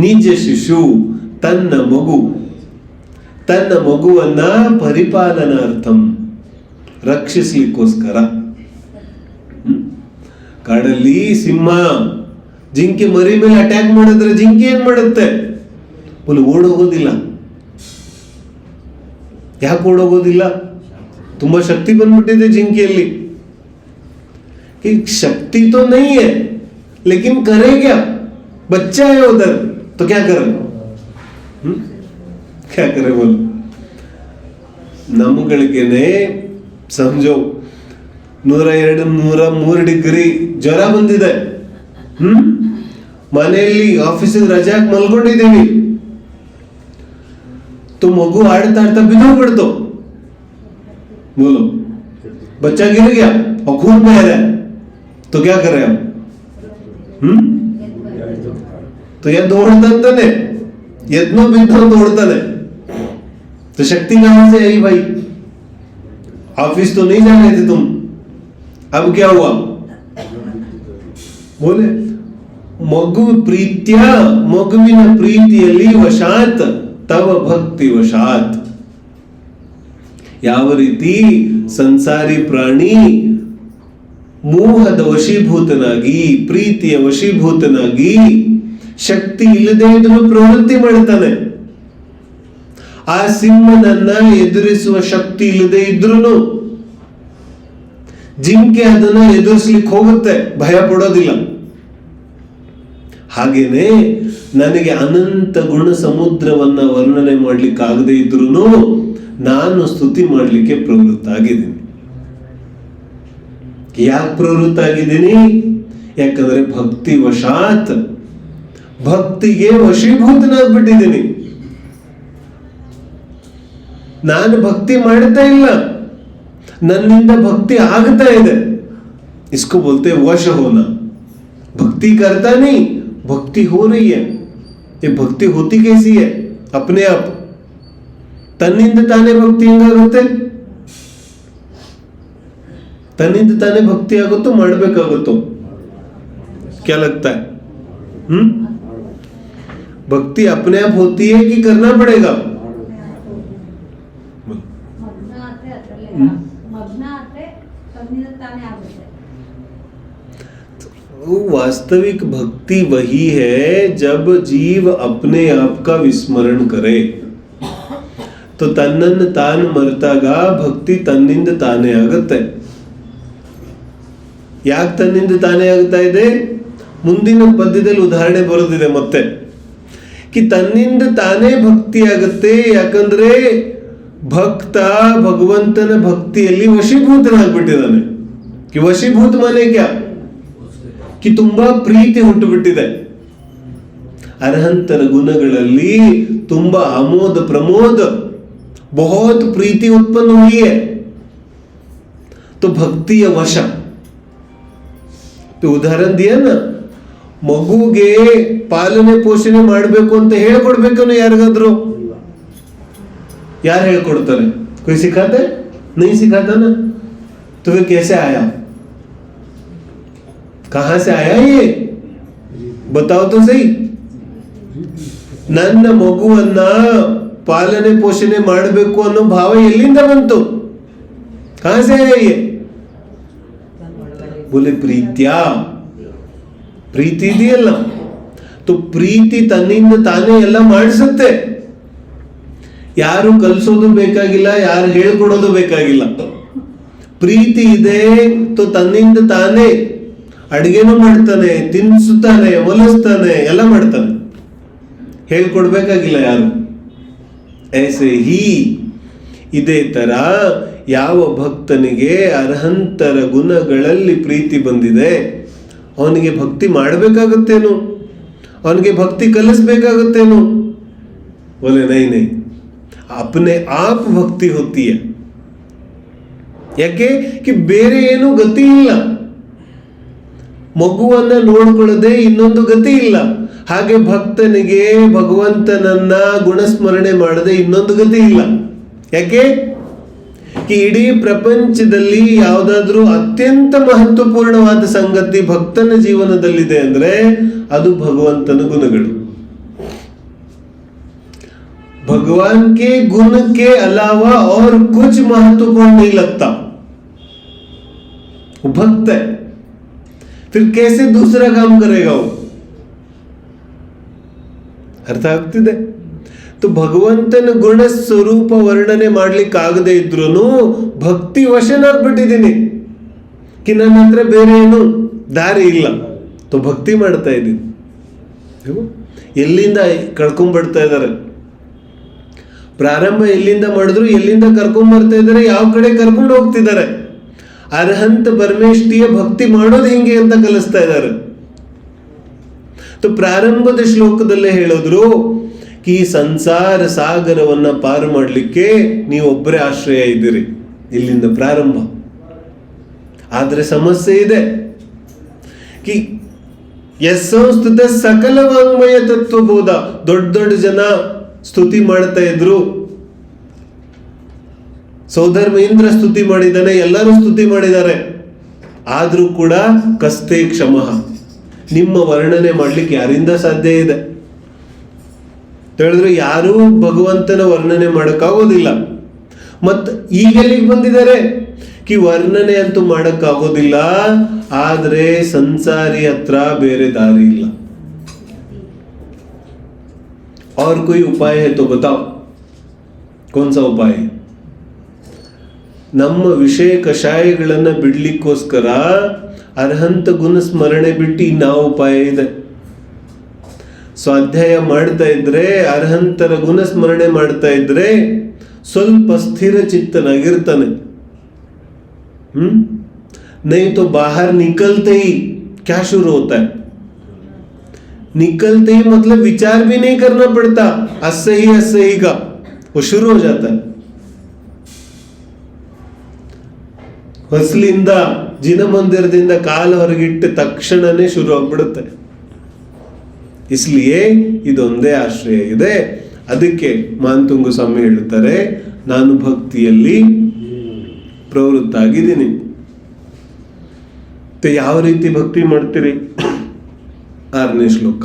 ನಿಜ ಶಿಶು ತನ್ನ ಮಗುವನ್ನ ಪರಿಪಾಲನಾರ್ಥಂ, ರಕ್ಷಿಸ್ಲಿಕ್ಕೋಸ್ಕರ. ಕಾಡಲ್ಲಿ ಸಿಂಹ ಜಿಂಕೆ ಮರಿ ಮೇಲೆ ಅಟ್ಯಾಕ್ ಮಾಡಿದ್ರೆ ಜಿಂಕೆ ಏನ್ ಮಾಡುತ್ತೆ? ಓಡೋಗೋದಿಲ್ಲ. ಯಾಕೆ ಓಡೋಗೋದಿಲ್ಲ? ತುಂಬಾ ಶಕ್ತಿ ಬಂದ್ಬಿಟ್ಟಿದೆ ಜಿಂಕೆಯಲ್ಲಿ. शक्ति तो नहीं है, लेकिन करे क्या? बच्चा है उधर, तो क्या करे? क्या करे बोलो? ನಮ್ಮಗಳಿಗೆನೆ ಸಮಜೋ 102, 103 ಡಿಗ್ರಿ ಜ್ವರ ಬಂದಿದೆ. ಮನೆಯಲ್ಲಿ ಆಫೀಸಿಗೆ ರಜೆ ಹಾಕಿ ಮಲ್ಕೊಂಡಿದ್ದೀವಿ. तो मगु आड़ता आड़ता बिगड़ बोलो, बच्चा गिर गया और खून बह रहा है, तो क्या करें हम? तो यह दौड़ता यत्नो बिंदु दौड़ता, तो शक्ति कहां से आई भाई? ऑफिस तो नहीं जाने थे तुम, अब क्या हुआ? बोले ಮಗುವಿನ ಪ್ರೀತಿಯಲ್ಲಿ ವಶಾತ್ ತವ ಭಕ್ತಿ ವಶಾತ್. ಯಾವ ರೀತಿ ಸಂಸಾರಿ ಪ್ರಾಣಿ ಮೋಹದ ವಶೀಭೂತನಾಗಿ, ಪ್ರೀತಿಯ ವಶೀಭೂತನಾಗಿ, ಶಕ್ತಿ ಇಲ್ಲದೆ ಇದ್ರೂ ಪ್ರವೃತ್ತಿ ಮಾಡ್ತಾನೆ. ಆ ಸಿಂಹನನ್ನ ಎದುರಿಸುವ ಶಕ್ತಿ ಇಲ್ಲದೆ ಇದ್ರೂ ಜಿಂಕೆ ಅದನ್ನ ಎದುರಿಸ್ಲಿಕ್ಕೆ ಹೋಗುತ್ತೆ, ಭಯ ಪಡೋದಿಲ್ಲ. ಹಾಗೇನೆ ನನಗೆ ಅನಂತ ಗುಣ ಸಮುದ್ರವನ್ನ ವರ್ಣನೆ ಮಾಡ್ಲಿಕ್ಕೆ ಆಗದೆ ಇದ್ರೂ ನಾನು ಸ್ತುತಿ ಮಾಡ್ಲಿಕ್ಕೆ ಪ್ರವೃತ್ತ ಆಗಿದ್ದೀನಿ. ಯಾಕೆ ಪ್ರವೃತ್ತ ಆಗಿದ್ದೀನಿ? ಯಾಕಂದ್ರೆ ಭಕ್ತಿ ವಶಾತ್, ಭಕ್ತಿಗೆ ವಶೀಭೂತನಾಗ್ಬಿಟ್ಟಿದ್ದೀನಿ. ನಾನು ಭಕ್ತಿ ಮಾಡ್ತಾ ಇಲ್ಲ, ನನ್ನಿಂದ ಭಕ್ತಿ ಆಗ್ತಾ ಇದೆ. इसको बोलते वश होना. भक्ति करता नहीं, भक्ति हो रही है. ये भक्ति होती कैसी है? अपने आप तन्निंद ताने भक्ति ಹೆಂಗಾಗುತ್ತೆ? तन्निंद ताने भक्ति ಆಗುತ್ತೋ ಮಾಡಬೇಕಾಗುತ್ತೋ? क्या लगता है? भक्ति अपने आप होती है कि करना पड़ेगा? वास्तविक भक्ति वही है जब जीव अपने आप का विस्मरण करे. तो ತನ್ನನ್ನು ತಾನು ಮರೆತಾಗ ಭಕ್ತಿ ತನ್ನಿಂದ ತಾನೇ ಆಗುತ್ತೆ. ಯಾಕೆ ತನ್ನಿಂದ ತಾನೇ ಆಗ್ತಾ ಇದೆ? ಮುಂದಿನ ಪದ್ಯದಲ್ಲಿ ಉದಾಹರಣೆ ಬರೋದಿದೆ ಮತ್ತೆ. कि ತನ್ನಿಂದ ತಾನೇ ಭಕ್ತಿ ಆಗುತ್ತೆ. ಯಾಕಂದ್ರೆ ಭಕ್ತ ಭಗವಂತನ ಭಕ್ತಿಯಲ್ಲಿ ವಶೀಭೂತನಾಗ್ಬಿಟ್ಟಿದ್ದಾನೆ. कि वशीभूत माने क्या? कि ತುಂಬಾ ಪ್ರೀತಿ ಹುಟ್ಟು ಬಿಟ್ಟಿದೆ. ಅರ್ಹಂತರ ಗುಣಗಳಲ್ಲಿ ತುಂಬಾ ಆಮೋದ ಪ್ರಮೋದ, बहुत प्रीति उत्पन्न हुई है, तो ಭಕ್ತಿಯ ವಶ. ಉದಾಹರಣೆ ದಿಯಾ ನಾ, ಮಗುಗೆ ಪಾಲನೆ ಪೋಷಣೆ ಮಾಡಬೇಕು ಅಂತ ಹೇಳ್ಕೊಡ್ಬೇಕನ್ನು ಯಾರಿಗಾದ್ರು? ಯಾರು ಹೇಳ್ಕೊಡ್ತಾರೆ? कोई सिखाता है? नहीं सिखाता ना. तो वे कैसे आया? कहां से आया ये? बताओ तो सही. ನನ್ನ ಮಗುವನ್ನ ಪಾಲನೆ ಪೋಷಣೆ ಮಾಡಬೇಕು ಅನ್ನೋ ಭಾವ ಎಲ್ಲಿಂದ ಬಂತು? कहां से आया ये? बोले ಪ್ರೀತ್ಯಾ, ಪ್ರೀತಿ ಇದೆಯಲ್ಲ. तो ಪ್ರೀತಿ ತನ್ನಿಂದ ತಾನೇ ಎಲ್ಲ ಮಾಡಿಸುತ್ತೆ. ಯಾರು ಕಲಿಸೋದು ಬೇಕಾಗಿಲ್ಲ, ಯಾರು ಹೇಳ್ಕೊಡೋದು ಬೇಕಾಗಿಲ್ಲ. ಪ್ರೀತಿ ಇದೆ तो ತನ್ನಿಂದ ತಾನೇ ಅಡಿಗೆನೂ ಮಾಡ್ತಾನೆ, ತಿನ್ನಿಸುತ್ತಾನೆ, ಒಲಿಸ್ತಾನೆ, ಎಲ್ಲ ಮಾಡ್ತಾನೆ. ಹೇಳ್ಕೊಡ್ಬೇಕಾಗಿಲ್ಲ ಯಾರು. ऐसे ही ಇದೇ ತರ ಯಾವ ಭಕ್ತನಿಗೆ ಅರ್ಹಂತರ ಗುಣಗಳಲ್ಲಿ ಪ್ರೀತಿ ಬಂದಿದೆ ಅವನಿಗೆ ಭಕ್ತಿ ಮಾಡಬೇಕಾಗುತ್ತೇನು, ಅವನಿಗೆ ಭಕ್ತಿ ಕಲಿಸ್ಬೇಕಾಗುತ್ತೇನು? बोले नहीं नहीं, अपने आप ಭಕ್ತಿ होती है. ಯಾಕೆ ಕಿ ಬೇರೆ ಏನು ಗತಿ ಇಲ್ಲ. ಮಗುವನ್ನ ನೋಡ್ಕೊಳ್ಳದೆ ಇನ್ನೊಂದು ಗತಿ ಇಲ್ಲ. ಹಾಗೆ ಭಕ್ತನಿಗೆ ಭಗವಂತನನ್ನ ಗುಣಸ್ಮರಣೆ ಮಾಡದೆ ಇನ್ನೊಂದು ಗತಿ ಇಲ್ಲ. ಯಾಕೆ ಈ ಇಡೀ ಪ್ರಪಂಚದಲ್ಲಿ ಯಾವುದಾದ್ರೂ ಅತ್ಯಂತ ಮಹತ್ವಪೂರ್ಣವಾದ ಸಂಗತಿ ಭಕ್ತನ ಜೀವನದಲ್ಲಿದೆ ಅಂದ್ರೆ ಅದು ಭಗವಂತನ ಗುಣಗಳು. भगवान के गुण के अलावा और कुछ महत्वपूर्ण नहीं लगता. वो भक्त है, फिर कैसे दूसरा काम करेगा वो? ಅರ್ಥ ಆಗ್ತಿದೆ? तो ಭಗವಂತನ ಗುಣ ಸ್ವರೂಪ ವರ್ಣನೆ ಮಾಡ್ಲಿಕ್ಕಾಗದೇ ಇದ್ರೂ ಭಕ್ತಿ ವಶನಾಗ್ಬಿಟ್ಟಿದ್ದೀನಿ ಕಿ ನನ್ನ ಹತ್ರ ಬೇರೆ ಏನು ದಾರಿ ಇಲ್ಲ, तो ಭಕ್ತಿ ಮಾಡ್ತಾ ಇದ್ದೀನಿ. ಎಲ್ಲಿಂದ ಕಳ್ಕೊಂಡ್ಬಿಡ್ತಾ ಇದ್ದಾರೆ. ಪ್ರಾರಂಭ ಎಲ್ಲಿಂದ ಮಾಡಿದ್ರು ಎಲ್ಲಿಂದ ಕರ್ಕೊಂಡ್ ಬರ್ತಾ ಇದ್ದಾರೆ, ಯಾವ ಕಡೆ ಕರ್ಕೊಂಡು ಹೋಗ್ತಿದ್ದಾರೆ. ಅರ್ಹಂತ ಪರಮೇಷ್ಠಿಯ ಭಕ್ತಿ ಮಾಡೋದು ಹೆಂಗೆ ಅಂತ ಕಲಿಸ್ತಾ ಇದ್ದಾರೆ. ಪ್ರಾರಂಭದ ಶ್ಲೋಕದಲ್ಲೇ ಹೇಳಿದ್ರು ಈ ಸಂಸಾರ ಸಾಗರವನ್ನ ಪಾರು ಮಾಡಲಿಕ್ಕೆ ನೀವೊಬ್ಬರೇ ಆಶ್ರಯ ಇದ್ದೀರಿ. ಇಲ್ಲಿಂದ ಪ್ರಾರಂಭ. ಆದ್ರೆ ಸಮಸ್ಯೆ ಇದೆ. ಯಸ್ಸಂಸ್ತುತ ಸಕಲ ವಾಂಗ್ಮಯ ತತ್ವಬೋಧ. ದೊಡ್ಡ ದೊಡ್ಡ ಜನ ಸ್ತುತಿ ಮಾಡ್ತಾ ಇದ್ರು. ಸೌಧರ್ಮೇಂದ್ರ ಸ್ತುತಿ ಮಾಡಿದ್ದಾನೆ, ಎಲ್ಲರೂ ಸ್ತುತಿ ಮಾಡಿದ್ದಾರೆ. ಆದ್ರೂ ಕೂಡ ಕಸ್ತೆ ಕ್ಷಮಃ, ನಿಮ್ಮ ವರ್ಣನೆ ಮಾಡ್ಲಿಕ್ಕೆ ಯಾರಿಂದ ಸಾಧ್ಯ ಇದೆ ಹೇಳಿದ್ರು? ಯಾರೂ ಭಗವಂತನ ವರ್ಣನೆ ಮಾಡಕ್ಕಾಗೋದಿಲ್ಲ. ಮತ್ ಈಗೆಲ್ಲಿಗೆ ಬಂದಿದ್ದಾರೆ ಕಿ ವರ್ಣನೆ ಅಂತೂ ಮಾಡಕ್ಕಾಗೋದಿಲ್ಲ, ಆದ್ರೆ ಸಂಸಾರಿ ಹತ್ರ ಬೇರೆ ದಾರಿ ಇಲ್ಲ. और कोई उपाय है तो बताओ, कौन सा उपाय? ನಮ್ಮ ವಿಷಯ ಕಷಾಯಗಳನ್ನ ಬಿಡ್ಲಿಕ್ಕೋಸ್ಕರ ಅರ್ಹಂತ ಗುಣ ಸ್ಮರಣೆ ಬಿಟ್ಟು ಇನ್ಯಾವ ಉಪಾಯ ಇದೆ? ಸ್ವಾಧ್ಯಾಯ ಮಾಡ್ತಾ ಇದ್ರೆ, ಅರ್ಹಂತರ ಗುಣ ಸ್ಮರಣೆ ಮಾಡ್ತಾ ಇದ್ರೆ ಸ್ವಲ್ಪ ಸ್ಥಿರ ಚಿತ್ತನಾಗಿರ್ತಾನೆ. नहीं तो बाहर निकलते ही क्या शुरू होता है? निकलते ही मतलब विचार भी नहीं करना पड़ता, असही का वो शुरू हो जाता है. ಹೊಸಲಿಂದ ಜಿನ ಮಂದಿರದಿಂದ ಕಾಲ ಹೊರಗಿಟ್ಟ ತಕ್ಷಣನೇ ಶುರು ಆಗ್ಬಿಡುತ್ತೆ. ಇಸ್ಲಿಯೇ ಇದೊಂದೇ ಆಶ್ರಯ ಇದೆ. ಅದಕ್ಕೆ ಮಾಂತುಂಗ ಸ್ವಾಮಿ ಹೇಳ್ತಾರೆ, ನಾನು ಭಕ್ತಿಯಲ್ಲಿ ಪ್ರವೃತ್ತ ಆಗಿದ್ದೀನಿ. ಯಾವ ರೀತಿ ಭಕ್ತಿ ಮಾಡ್ತೀರಿ? 6ನೇ ಶ್ಲೋಕ.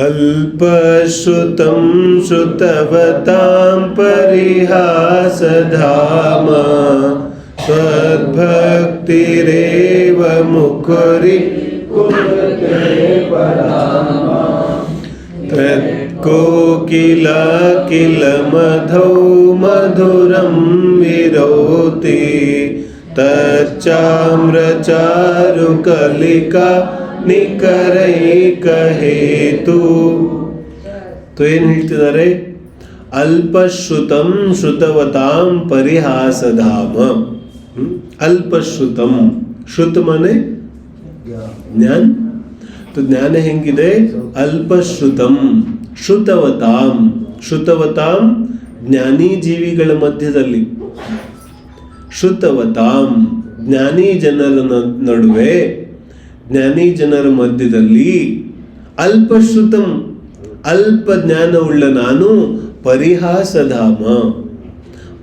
ಅಲ್ಪಶ್ರುತಂ ಶ್ರುತವತಾಂ ಪರಿಹಾಸಧಾಮ ತದ್ಭಕ್ತಿರೇವ ಮುಖರಿ ತತ್ಕೋಕಿಲ ಕಿಲ ಮಧೌ ಮಧುರಂ ವಿರೋತಿ ತಚ್ಚಾಮ್ರಚಾರು ಕಲಿಕಾ ನಿಕರೈಕ ಹೇತು. ಏನು ಹೇಳ್ತಿದ್ದಾರೆ? ಅಲ್ಪಶ್ರುತಂ ಶ್ರುತವತಾಂ ಪರಿಹಾಸಧಾಮ. ಅಲ್ಪಶ್ರುತಂ, ಶ್ರುತ ಮನೆ ಜ್ಞಾನ. ಜ್ಞಾನ ಹೆಂಗಿದೆ? ಅಲ್ಪಶ್ರುತಂ ಶ್ರುತವತಾಂ. ಶ್ರುತವತಾಂ ಜ್ಞಾನಿ ಜೀವಿಗಳ ಮಧ್ಯದಲ್ಲಿ, ಶ್ರುತವತಾಂ ಜ್ಞಾನಿ ಜನರ ನಡುವೆ, ಜ್ಞಾನಿ ಜನರ ಮಧ್ಯದಲ್ಲಿ, ಅಲ್ಪಶ್ರುತಂ ಅಲ್ಪ ಜ್ಞಾನವುಳ್ಳ ನಾನು ಪರಿಹಾಸಧಾಮ,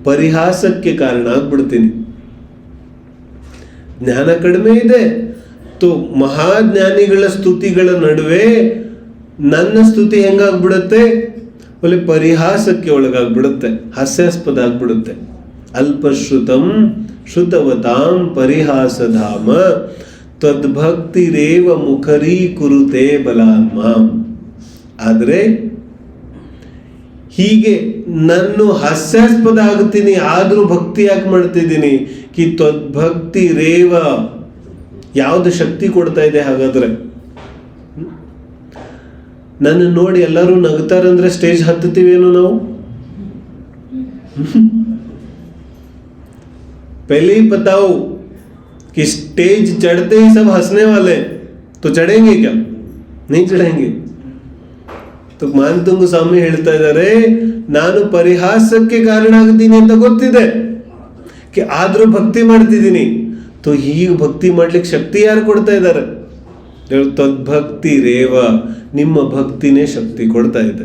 ಪರಿಹಾಸಕ್ಕೆ ಕಾರಣ ಆಗ್ಬಿಡ್ತೀನಿ. ಜ್ಞಾನ ಕಡಿಮೆ ಇದೆ, ತೋ ಮಹಾಜ್ಞಾನಿಗಳ ಸ್ತುತಿಗಳ ನಡುವೆ ನನ್ನ ಸ್ತುತಿ ಹೆಂಗಾಗ್ಬಿಡುತ್ತೆ? ಒಳ್ಳೆ ಪರಿಹಾಸಕ್ಕೆ ಒಳಗಾಗ್ಬಿಡುತ್ತೆ, ಹಾಸ್ಯಾಸ್ಪದ ಆಗ್ಬಿಡುತ್ತೆ. ಅಲ್ಪಶ್ರುತಂ ಶ್ರುತವತಾಂ ಪರಿಹಾಸಧಾಮ ತದ್ಭಕ್ತಿರೇವ ಮುಖರೀ ಕುರುತೆ ಬಲಾನ್ಮ. ಆದರೆ ಹೀಗೆ ನಾನು ಹಾಸ್ಯಾಸ್ಪದ ಆಗುತ್ತೀನಿ, ಆದ್ರೂ ಭಕ್ತಿ ಯಾಕೆ ಮಾಡ್ತಿದ್ದೀನಿ? ಕಿ ತದ್ಭಕ್ತಿ ರೇವ, ಯಾವ್ದು ಶಕ್ತಿ ಕೊಡ್ತಾ ಇದೆ? ಹಾಗಾದ್ರೆ ನನ್ನ ನೋಡಿ ಎಲ್ಲರೂ ನಗ್ತಾರಂದ್ರೆ ಸ್ಟೇಜ್ ಹತ್ತುತ್ತೀವೇನೋ ನಾವು? पहले ही बताओ कि स्टेज चढ़ते ही सब हंसने वाले तो चढ़ेंगे क्या? नहीं चढ़ेंगे. तो ಮಾನತುಂಗ ಸ್ವಾಮಿ ಹೇಳ್ತಾ ಇದ್ದಾರೆ, ನಾನು ಪರಿಹಾಸಕ್ಕೆ ಕಾರಣ ಆಗ್ತೀನಿ ಅಂತ ಗೊತ್ತಿದೆ, ಆದ್ರೂ ಭಕ್ತಿ ಮಾಡ್ತಿದ್ದೀನಿ. तो ಹೀಗೆ ಭಕ್ತಿ ಮಾಡ್ಲಿಕ್ಕೆ ಶಕ್ತಿ ಯಾರು ಕೊಡ್ತಾ ಇದ್ದಾರೆ? ತದ್ಭಕ್ತಿ ರೇವ, ನಿಮ್ಮ ಭಕ್ತಿನೇ ಶಕ್ತಿ ಕೊಡ್ತಾ ಇದೆ.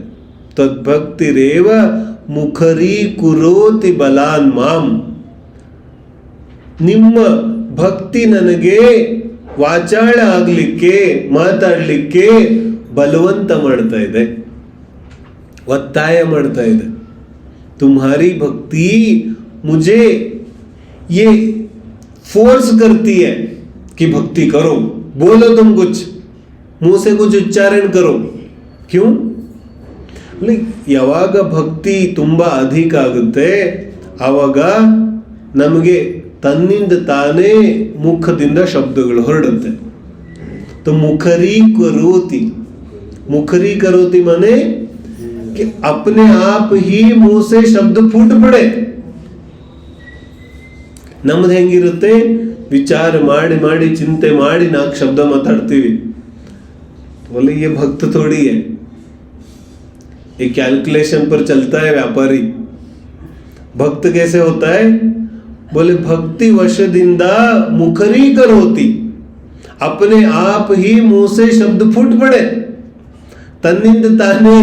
ತದ್ಭಕ್ತಿ ರೇವ ಮುಖರಿ ಕುರೋತಿ ಬಲಾನ್ ಮಾಂ. ನಿಮ್ಮ ಭಕ್ತಿ ನನಗೆ ವಾಚಾಳ ಆಗ್ಲಿಕ್ಕೆ, ಮಾತಾಡ್ಲಿಕ್ಕೆ ಬಲವಂತ ಮಾಡ್ತಾ ಇದೆ, ಒತ್ತಾಯ ಮಾಡ್ತಾ ಇದೆ. तुम्हारी भक्ति मुझे ये फोर्स करती है कि भक्ति करो, बोलो तुम कुछ, मुंह से कुछ उच्चारण करो. क्यों? ಯಾವಾಗ ಭಕ್ತಿ ತುಂಬಾ ಅಧಿಕ ಆಗುತ್ತೆ ಆವಾಗ ನಮಗೆ ತನ್ನಿಂದ ತಾನೇ ಮುಖದಿಂದ ಶಬ್ದಗಳು ಹೊರಡುತ್ತೆ. तो मुखरी करोति, मुखरी करोति माने कि अपने आप ही मुंह से शब्द फूट पड़े. ನಮ್ದು ಹೆಂಗಿರುತ್ತೆ, ವಿಚಾರ ಮಾಡಿ ಮಾಡಿ ಚಿಂತೆ ಮಾಡಿ 4 ಶಬ್ದ ಮಾತಾಡ್ತೀವಿ. बोले ये भक्त थोड़ी है, ये कैलकुलेशन पर चलता है व्यापारी. भक्त कैसे होता है? बोले भक्ति वशದಿಂದ मुखरी करोति, अपने आप ही मुंह से शब्द फूट पड़े, ತನ್ನಿಂದ ತಾನೇ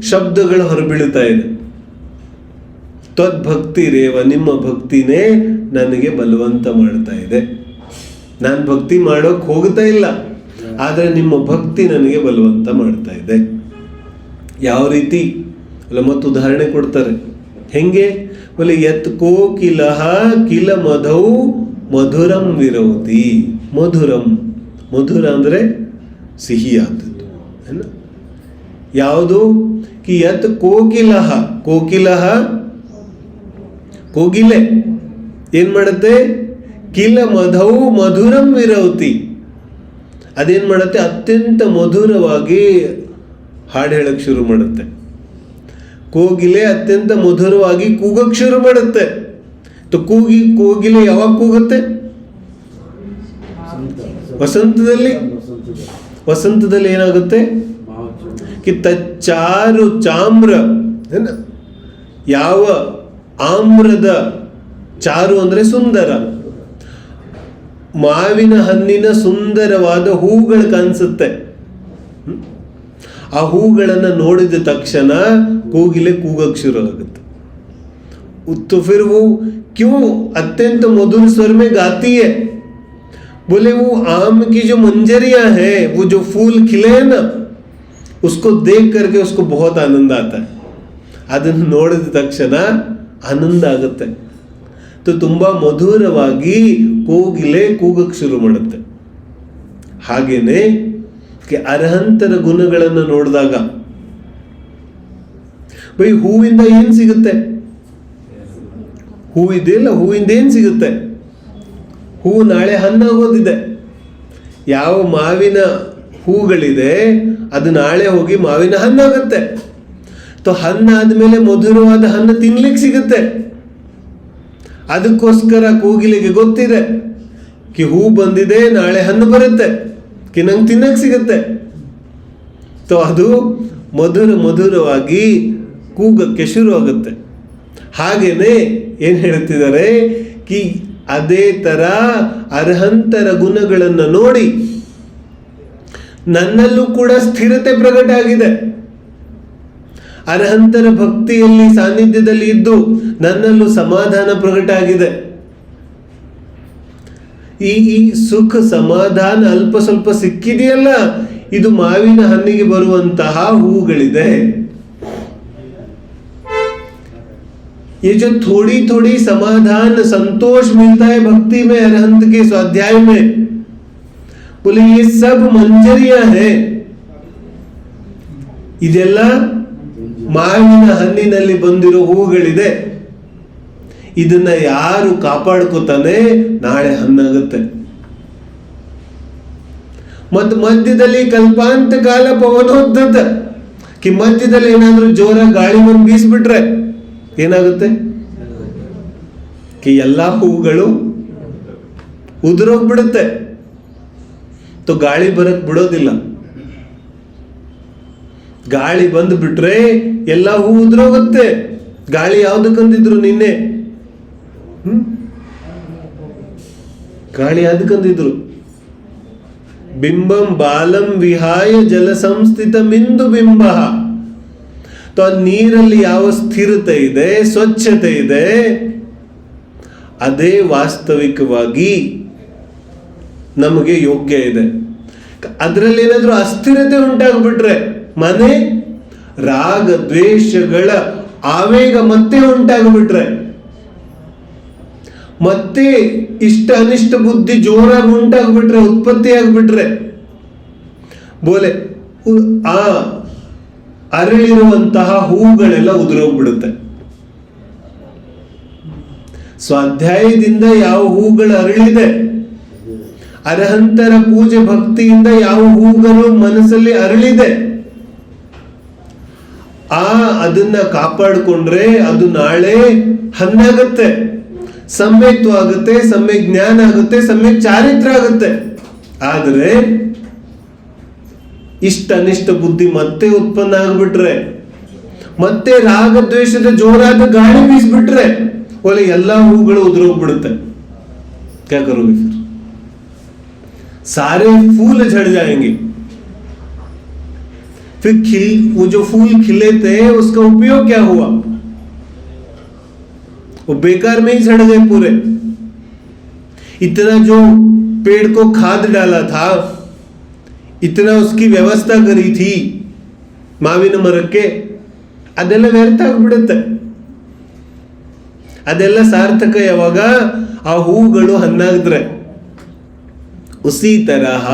ಶಬ್ದಗಳು ಹೊರಬೀಳುತ್ತಾ ಇದೆ. ತದ್ಭಕ್ತಿ ರೇವ, ನಿಮ್ಮ ಭಕ್ತಿನೇ ನನಗೆ ಬಲವಂತ ಮಾಡ್ತಾ ಇದೆ. ನಾನು ಭಕ್ತಿ ಮಾಡೋಕ್ ಹೋಗ್ತಾ ಇಲ್ಲ, ಆದ್ರೆ ನಿಮ್ಮ ಭಕ್ತಿ ನನಗೆ ಬಲವಂತ ಮಾಡ್ತಾ ಇದೆ. ಯಾವ ರೀತಿ ಅಲ್ಲ, ಮತ್ತು ಉದಾಹರಣೆ ಕೊಡ್ತಾರೆ. ಹೆಂಗೆ? बोले ಯತ್ ಕೋಕಿಲಃ ಕಿಲ ಮಧೌ ಮಧುರಂ ವಿರೋಧಿ. ಮಧುರಂ, ಮಧುರ ಅಂದ್ರೆ ಸಿಹಿಯಾದದ್ದು. ಯಾವುದು? ಕಿ ಯತ್ ಕೋಕಿಲಃ, ಕೋಕಿಲಃ ಕೋಗಿಲೆ ಏನ್ ಮಾಡುತ್ತೆ? ಕಿಲ ಮಧೌ ಮಧುರಂ ವಿರೋಧಿ. ಅದೇನ್ ಮಾಡುತ್ತೆ? ಅತ್ಯಂತ ಮಧುರವಾಗಿ ಹಾಡು ಹೇಳಕ್ ಶುರು ಮಾಡುತ್ತೆ. ಕೋಗಿಲೆ ಅತ್ಯಂತ ಮಧುರವಾಗಿ ಕೂಗಕ್ ಶುರು ಮಾಡುತ್ತೆ. ಕೋಗಿಲೆ ಯಾವಾಗ ಕೂಗುತ್ತೆ? ವಸಂತದಲ್ಲಿ. ವಸಂತದಲ್ಲಿ ಏನಾಗುತ್ತೆ? ಕಿ ತಚ್ಚಾರು ಚಾಮ್ರ, ಯಾವ ಆಮ್ರದ, ಚಾರು ಅಂದ್ರೆ ಸುಂದರ, ಮಾವಿನ ಹಣ್ಣಿನ ಸುಂದರವಾದ ಹೂಗಳು ಕಾಣಿಸುತ್ತೆ. ಆ ಹೂಗಳನ್ನ ನೋಡಿದ ತಕ್ಷಣ ಕೋಗಿಲೆ ಕೂಗಕ್ ಶುರು ಆಗುತ್ತೆ. तो फिर वो क्यों अत्यंत मधुर स्वर में गाती है? बोले वो आम की जो मंजरियां हैं, वो जो फूल खिले हैं ना, उसको देख करके उसको बहुत आनंद आता है. ಅದನ್ನು ನೋಡಿದ ತಕ್ಷಣ ಆನಂದ ಆಗುತ್ತೆ. तो ತುಂಬಾ ಮಧುರವಾಗಿ ಕೋಗಿಲೆ ಕೂಗಕ್ ಶುರು ಮಾಡುತ್ತೆ. ಹಾಗೇನೆ ಅರ್ಹಂತರ ಗುಣಗಳನ್ನು ನೋಡಿದಾಗ, ಬೈ ಹೂವಿಂದ ಏನ್ ಸಿಗುತ್ತೆ? ಹೂ ಇದೆಯಲ್ಲ, ಹೂವಿಂದ ಏನ್ ಸಿಗುತ್ತೆ? ಹೂ ನಾಳೆ ಹಣ್ಣಾಗೋದಿದೆ. ಯಾವ ಮಾವಿನ ಹೂಗಳಿದೆ ಅದು ನಾಳೆ ಹೋಗಿ ಮಾವಿನ ಹಣ್ಣಾಗತ್ತೆ. तो ಹಣ್ಣಾದ್ಮೇಲೆ ಮಧುರವಾದ ಹಣ್ಣು ತಿನ್ಲಿಕ್ಕೆ ಸಿಗುತ್ತೆ. ಅದಕ್ಕೋಸ್ಕರ ಕೋಗಿಲೆಗೆ ಗೊತ್ತಿದೆ ಕಿ ಹೂ ಬಂದಿದೆ, ನಾಳೆ ಹಣ್ಣು ಬರುತ್ತೆ, ಕಿ ನಂಗೆ ತಿನ್ನಕ್ಕೆ ಸಿಗುತ್ತೆ. तो ಅದು ಮಧುರವಾಗಿ ಕೂಗಕ್ಕೆ ಶುರು ಆಗುತ್ತೆ. ಹಾಗೇನೆ ಏನ್ ಹೇಳ್ತಿದ್ದಾರೆ ಕಿ ಅದೇ ತರ ಅರ್ಹಂತರ ಗುಣಗಳನ್ನು ನೋಡಿ ನನ್ನಲ್ಲೂ ಕೂಡ ಸ್ಥಿರತೆ ಪ್ರಕಟ ಆಗಿದೆ. ಅರ್ಹಂತರ ಭಕ್ತಿಯಲ್ಲಿ ಸಾನ್ನಿಧ್ಯದಲ್ಲಿ ಇದ್ದು ನನ್ನಲ್ಲೂ ಸಮಾಧಾನ ಪ್ರಕಟ ಆಗಿದೆ. ಈ ಸುಖ ಸಮಾಧಾನ ಅಲ್ಪ ಸ್ವಲ್ಪ ಸಿಕ್ಕಿದೆಯಲ್ಲ, ಇದು ಮಾವಿನ ಹಣ್ಣಿಗೆ ಬರುವಂತಹ ಹೂಗಳಿದೆ. ये जो थोड़ी थोड़ी समाधान संतोष मिलता है भक्ति में, अरहंत के स्वाध्याय में, बोले ये सब मंजरियां हैं. ಇದೆಲ್ಲ ಮಾವಿನ ಹಣ್ಣಿನಲ್ಲಿ ಬಂದಿರೋ ಹೂಗಳಿದೆ. ಇದನ್ನ ಯಾರು ಕಾಪಾಡ್ಕೋತಾನೆ ನಾಳೆ ಹಣ್ಣಾಗುತ್ತೆ. ಮತ್ತು ಮಧ್ಯದಲ್ಲಿ ಕಲ್ಪಾಂತ ಕಾಲ ಪವನೋದ್ಧತ, ಮಧ್ಯದಲ್ಲಿ ಏನಾದ್ರೂ ಜೋರ ಗಾಳಿ ಬಂದು ಬೀಸ್ಬಿಟ್ರೆ ಏನಾಗುತ್ತೆ? ಎಲ್ಲ ಹೂಗಳು ಉದುರೋಗ್ಬಿಡುತ್ತೆ. ಗಾಳಿ ಬರಕ್ ಬಿಡೋದಿಲ್ಲ. ಗಾಳಿ ಬಂದು ಬಿಟ್ರೆ ಎಲ್ಲ ಹೂ ಉದುರೋಗುತ್ತೆ. ಗಾಳಿ ಯಾವ್ದಕ್ಕಂದಿದ್ರು ನಿನ್ನೆ? ಗಾಳಿ ಯಾವ್ದಕ್ಕಂದಿದ್ರು? ಬಿಂಬಂ ಬಾಲಂ ವಿಹಾಯ ಜಲ ಸಂಸ್ಥಿತ ಮಿಂದು ಬಿಂಬ. ನೀರಲ್ಲಿ ಯಾವ ಸ್ಥಿರತೆ ಇದೆ, ಸ್ವಚ್ಛತೆ ಇದೆ, ಅದೇ ವಾಸ್ತವಿಕವಾಗಿ ನಮಗೆ ಯೋಗ್ಯ ಇದೆ. ಅದರಲ್ಲಿ ಏನಾದ್ರೂ ಅಸ್ಥಿರತೆ ಉಂಟಾಗ್ಬಿಟ್ರೆ, ಮನೆ ರಾಗ ದ್ವೇಷಗಳ ಆವೇಗ ಮತ್ತೆ ಉಂಟಾಗ್ಬಿಟ್ರೆ, ಮತ್ತೆ ಇಷ್ಟ ಅನಿಷ್ಟ ಬುದ್ಧಿ ಜೋರಾಗಿ ಉಂಟಾಗ್ಬಿಟ್ರೆ, ಉತ್ಪತ್ತಿ ಆಗ್ಬಿಟ್ರೆ, ಬೋಲೆ ಆ ಅರಳಿರುವಂತಹ ಹೂಗಳೆಲ್ಲ ಉದುರೋಗ್ಬಿಡುತ್ತೆ. ಸ್ವಾಧ್ಯಾಯದಿಂದ ಯಾವ ಹೂಗಳು ಅರಳಿದೆ, ಅರ್ಹಂತರ ಪೂಜೆ ಭಕ್ತಿಯಿಂದ ಯಾವ ಹೂಗಳು ಮನಸ್ಸಲ್ಲಿ ಅರಳಿದೆ, ಅದನ್ನ ಕಾಪಾಡಿಕೊಂಡ್ರೆ ಅದು ನಾಳೆ ಹಣ್ಣಾಗತ್ತೆ, ಸಮ್ಯಕ್ತ್ವ ಆಗುತ್ತೆ, ಸಮ್ಯಕ್ ಜ್ಞಾನ ಆಗುತ್ತೆ, ಸಮ್ಯಕ್ ಚಾರಿತ್ರ ಆಗುತ್ತೆ. ಆದರೆ ಇಷ್ಟ ಅನಿಷ್ಟ ಬುದ್ಧಿ ಮತ್ತೆ ಉತ್ಪನ್ನ ಆಗ್ಬಿಟ್ರೆ, ಮತ್ತೆ ರಾಗದ್ವೇಷದ ಜೋರಾದ ಗಾಳಿ ಬೀಸ್ಬಿಟ್ರೆ, ಒಲೆ ಎಲ್ಲಾ ಹೂಗಳು ಉದುರೋಗ್ಬಿಡುತ್ತೆ. क्या करोगे फिर? सारे फूल झड़ जाएंगे. फिर वो जो फूल खिले थे उसका उपयोग क्या हुआ? वो बेकार में ही झड़ गए पूरे. इतना जो पेड़ को खाद डाला था, इतना उसकी व्यवस्था करी थी ಮಾವಿನ ಮರಕ್ಕೆ, ಅದೆಲ್ಲ ವ್ಯರ್ಥ ಆಗ್ಬಿಡುತ್ತೆ. ಅದೆಲ್ಲ ಸಾರ್ಥಕ ಯಾವಾಗ? ಆ ಹೂಗಳು ಹಣ್ಣಾಗಿದ್ರೆ. ಉಸಿ ತರಹ